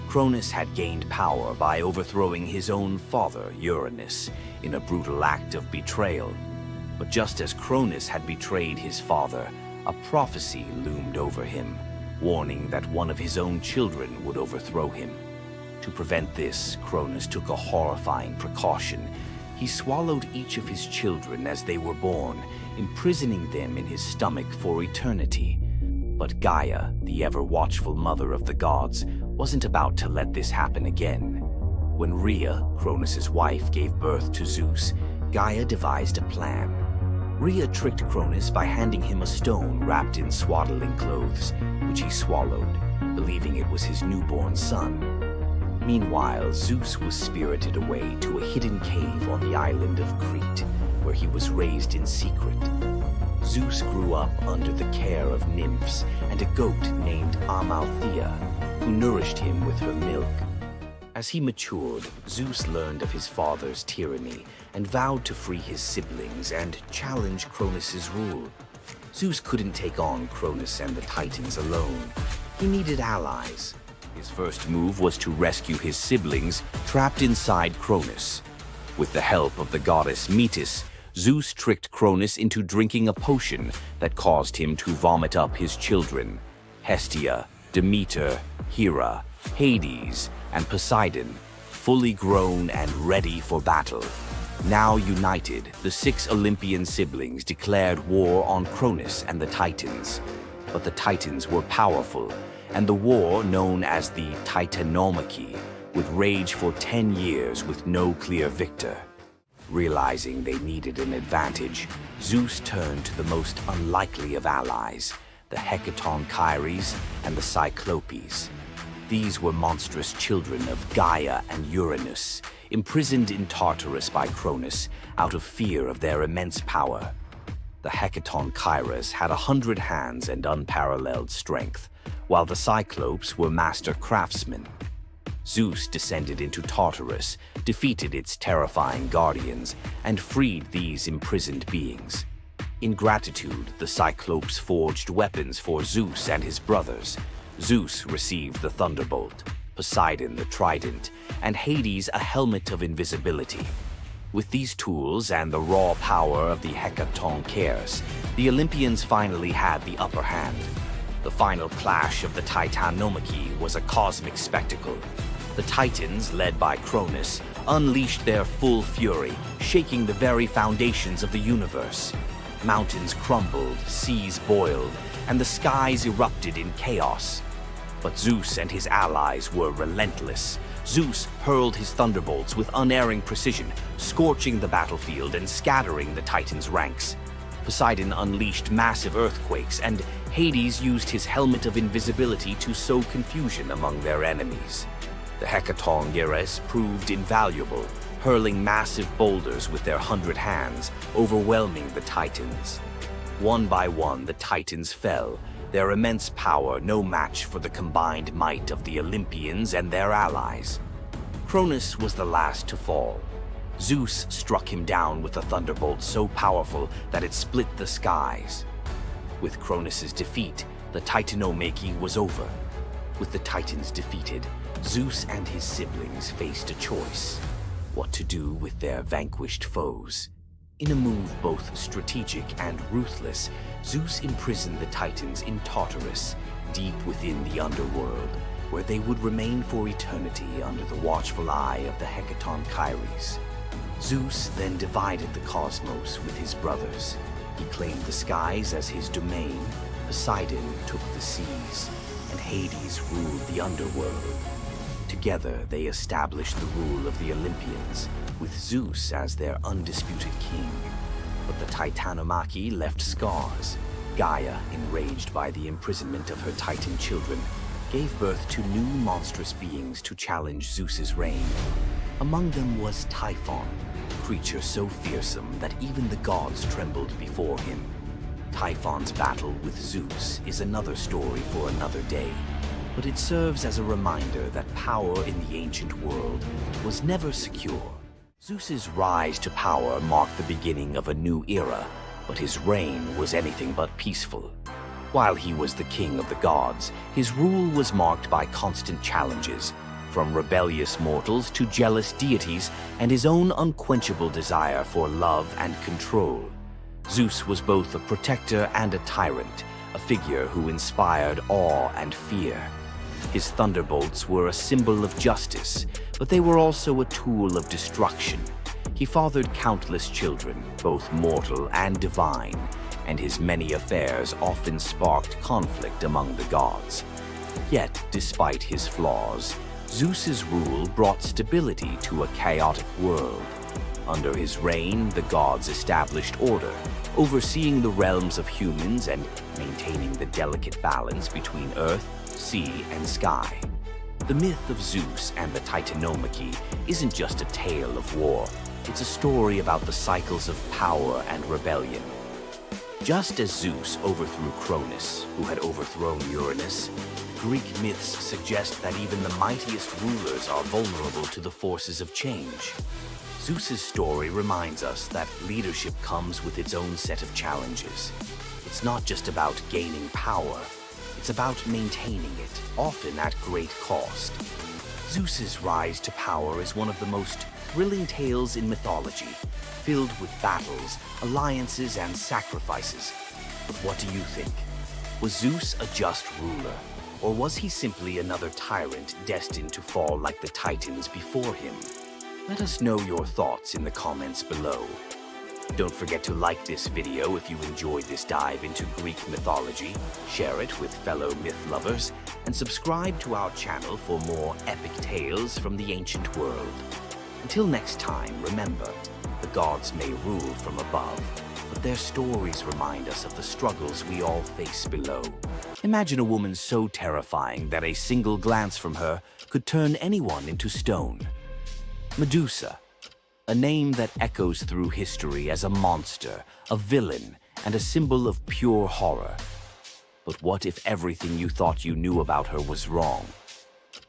Cronus had gained power by overthrowing his own father, Uranus, in a brutal act of betrayal. But just as Cronus had betrayed his father, a prophecy loomed over him, warning that one of his own children would overthrow him. To prevent this, Cronus took a horrifying precaution. He swallowed each of his children as they were born, imprisoning them in his stomach for eternity. But Gaia, the ever-watchful mother of the gods, wasn't about to let this happen again. When Rhea, Cronus's wife, gave birth to Zeus, Gaia devised a plan. Rhea tricked Cronus by handing him a stone wrapped in swaddling clothes, which he swallowed, believing it was his newborn son. Meanwhile, Zeus was spirited away to a hidden cave on the island of Crete, where he was raised in secret. Zeus grew up under the care of nymphs and a goat named Amalthea, who nourished him with her milk. As he matured, Zeus learned of his father's tyranny and vowed to free his siblings and challenge Cronus's rule. Zeus couldn't take on Cronus and the Titans alone. He needed allies. His first move was to rescue his siblings trapped inside Cronus. With the help of the goddess Metis, Zeus tricked Cronus into drinking a potion that caused him to vomit up his children: Hestia, Demeter, Hera, Hades, and Poseidon, fully grown and ready for battle. Now united, the 6 Olympian siblings declared war on Cronus and the Titans. But the Titans were powerful, and the war, known as the Titanomachy, would rage for 10 years with no clear victor. Realizing they needed an advantage, Zeus turned to the most unlikely of allies, the Hecatonchires and the Cyclopes. These were monstrous children of Gaia and Uranus, imprisoned in Tartarus by Cronus out of fear of their immense power. The Hecatonchires had 100 hands and unparalleled strength, while the Cyclopes were master craftsmen. Zeus descended into Tartarus, defeated its terrifying guardians, and freed these imprisoned beings. In gratitude, the Cyclopes forged weapons for Zeus and his brothers. Zeus received the thunderbolt, Poseidon the trident, and Hades a helmet of invisibility. With these tools and the raw power of the Hecatonchires, the Olympians finally had the upper hand. The final clash of the Titanomachy was a cosmic spectacle. The Titans, led by Cronus, unleashed their full fury, shaking the very foundations of the universe. Mountains crumbled, seas boiled, and the skies erupted in chaos. But Zeus and his allies were relentless. Zeus hurled his thunderbolts with unerring precision, scorching the battlefield and scattering the Titans' ranks. Poseidon unleashed massive earthquakes, and Hades used his helmet of invisibility to sow confusion among their enemies. The Hecatonchires proved invaluable, hurling massive boulders with their 100 hands, overwhelming the Titans. One by one, the Titans fell, their immense power no match for the combined might of the Olympians and their allies. Cronus was the last to fall. Zeus struck him down with a thunderbolt so powerful that it split the skies. With Cronus's defeat, the Titanomachy was over. With the Titans defeated, Zeus and his siblings faced a choice: what to do with their vanquished foes. In a move both strategic and ruthless, Zeus imprisoned the Titans in Tartarus, deep within the underworld, where they would remain for eternity under the watchful eye of the Hecatonchires. Zeus then divided the cosmos with his brothers. He claimed the skies as his domain, Poseidon took the seas, and Hades ruled the underworld. Together, they established the rule of the Olympians, with Zeus as their undisputed king. But the Titanomachy left scars. Gaia, enraged by the imprisonment of her Titan children, gave birth to new monstrous beings to challenge Zeus's reign. Among them was Typhon, a creature so fearsome that even the gods trembled before him. Typhon's battle with Zeus is another story for another day, but it serves as a reminder that power in the ancient world was never secure. Zeus's rise to power marked the beginning of a new era, but his reign was anything but peaceful. While he was the king of the gods, his rule was marked by constant challenges, from rebellious mortals to jealous deities and his own unquenchable desire for love and control. Zeus was both a protector and a tyrant, a figure who inspired awe and fear. His thunderbolts were a symbol of justice, but they were also a tool of destruction. He fathered countless children, both mortal and divine, and his many affairs often sparked conflict among the gods. Yet, despite his flaws, Zeus's rule brought stability to a chaotic world. Under his reign, the gods established order, overseeing the realms of humans and maintaining the delicate balance between earth, sea, and sky. The myth of Zeus and the Titanomachy isn't just a tale of war. It's a story about the cycles of power and rebellion. Just as Zeus overthrew Cronus, who had overthrown Uranus, Greek myths suggest that even the mightiest rulers are vulnerable to the forces of change. Zeus's story reminds us that leadership comes with its own set of challenges. It's not just about gaining power, it's about maintaining it, often at great cost. Zeus's rise to power is one of the most thrilling tales in mythology, filled with battles, alliances, and sacrifices. But what do you think? Was Zeus a just ruler, or was he simply another tyrant destined to fall like the Titans before him? Let us know your thoughts in the comments below. Don't forget to like this video if you enjoyed this dive into Greek mythology, share it with fellow myth lovers, and subscribe to our channel for more epic tales from the ancient world. Until next time, remember, the gods may rule from above, but their stories remind us of the struggles we all face below. Imagine a woman so terrifying that a single glance from her could turn anyone into stone. Medusa, a name that echoes through history as a monster, a villain, and a symbol of pure horror. But what if everything you thought you knew about her was wrong?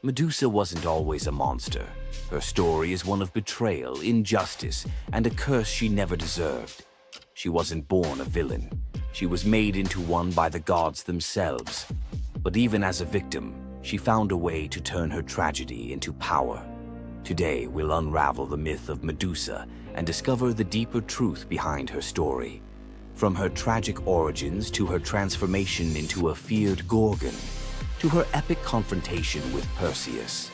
Medusa wasn't always a monster. Her story is one of betrayal, injustice, and a curse she never deserved. She wasn't born a villain. She was made into one by the gods themselves. But even as a victim, she found a way to turn her tragedy into power. Today, we'll unravel the myth of Medusa and discover the deeper truth behind her story. From her tragic origins to her transformation into a feared Gorgon, to her epic confrontation with Perseus.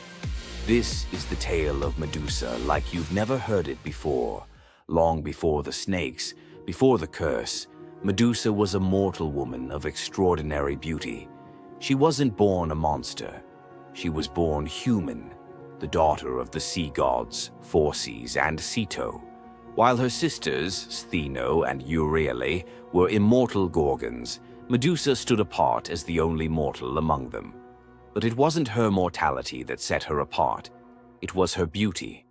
This is the tale of Medusa like you've never heard it before. Long before the snakes, before the curse, Medusa was a mortal woman of extraordinary beauty. She wasn't born a monster. She was born human, the daughter of the sea gods, Phorcys and Ceto, while her sisters, Stheno and Euryale, were immortal Gorgons. Medusa stood apart as the only mortal among them. But it wasn't her mortality that set her apart. It was her beauty.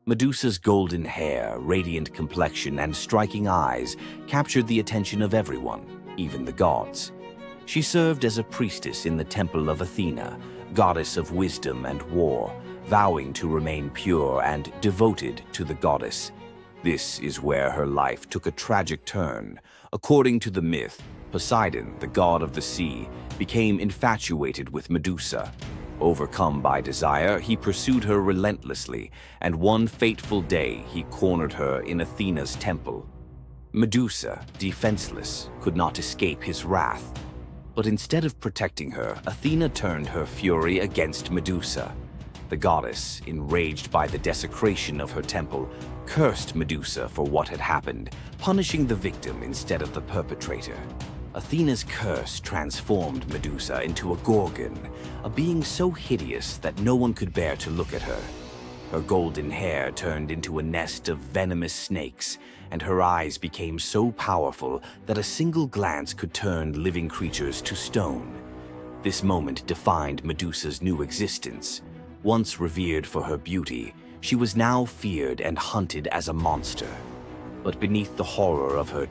Medusa's golden hair, radiant complexion, and striking eyes captured the attention of everyone, even the gods. She served as a priestess in the temple of Athena, goddess of wisdom and war, vowing to remain pure and devoted to the goddess. This is where her life took a tragic turn. According to the myth, Poseidon, the god of the sea, became infatuated with Medusa. Overcome by desire, he pursued her relentlessly, and one fateful day he cornered her in Athena's temple. Medusa, defenseless, could not escape his wrath. But instead of protecting her, Athena turned her fury against Medusa. The goddess, enraged by the desecration of her temple, cursed Medusa for what had happened, punishing the victim instead of the perpetrator. Athena's curse transformed Medusa into a Gorgon, a being so hideous that no one could bear to look at her. Her golden hair turned into a nest of venomous snakes, and her eyes became so powerful that a single glance could turn living creatures to stone. This moment defined Medusa's new existence. Once revered for her beauty, she was now feared and hunted as a monster. But beneath the horror of her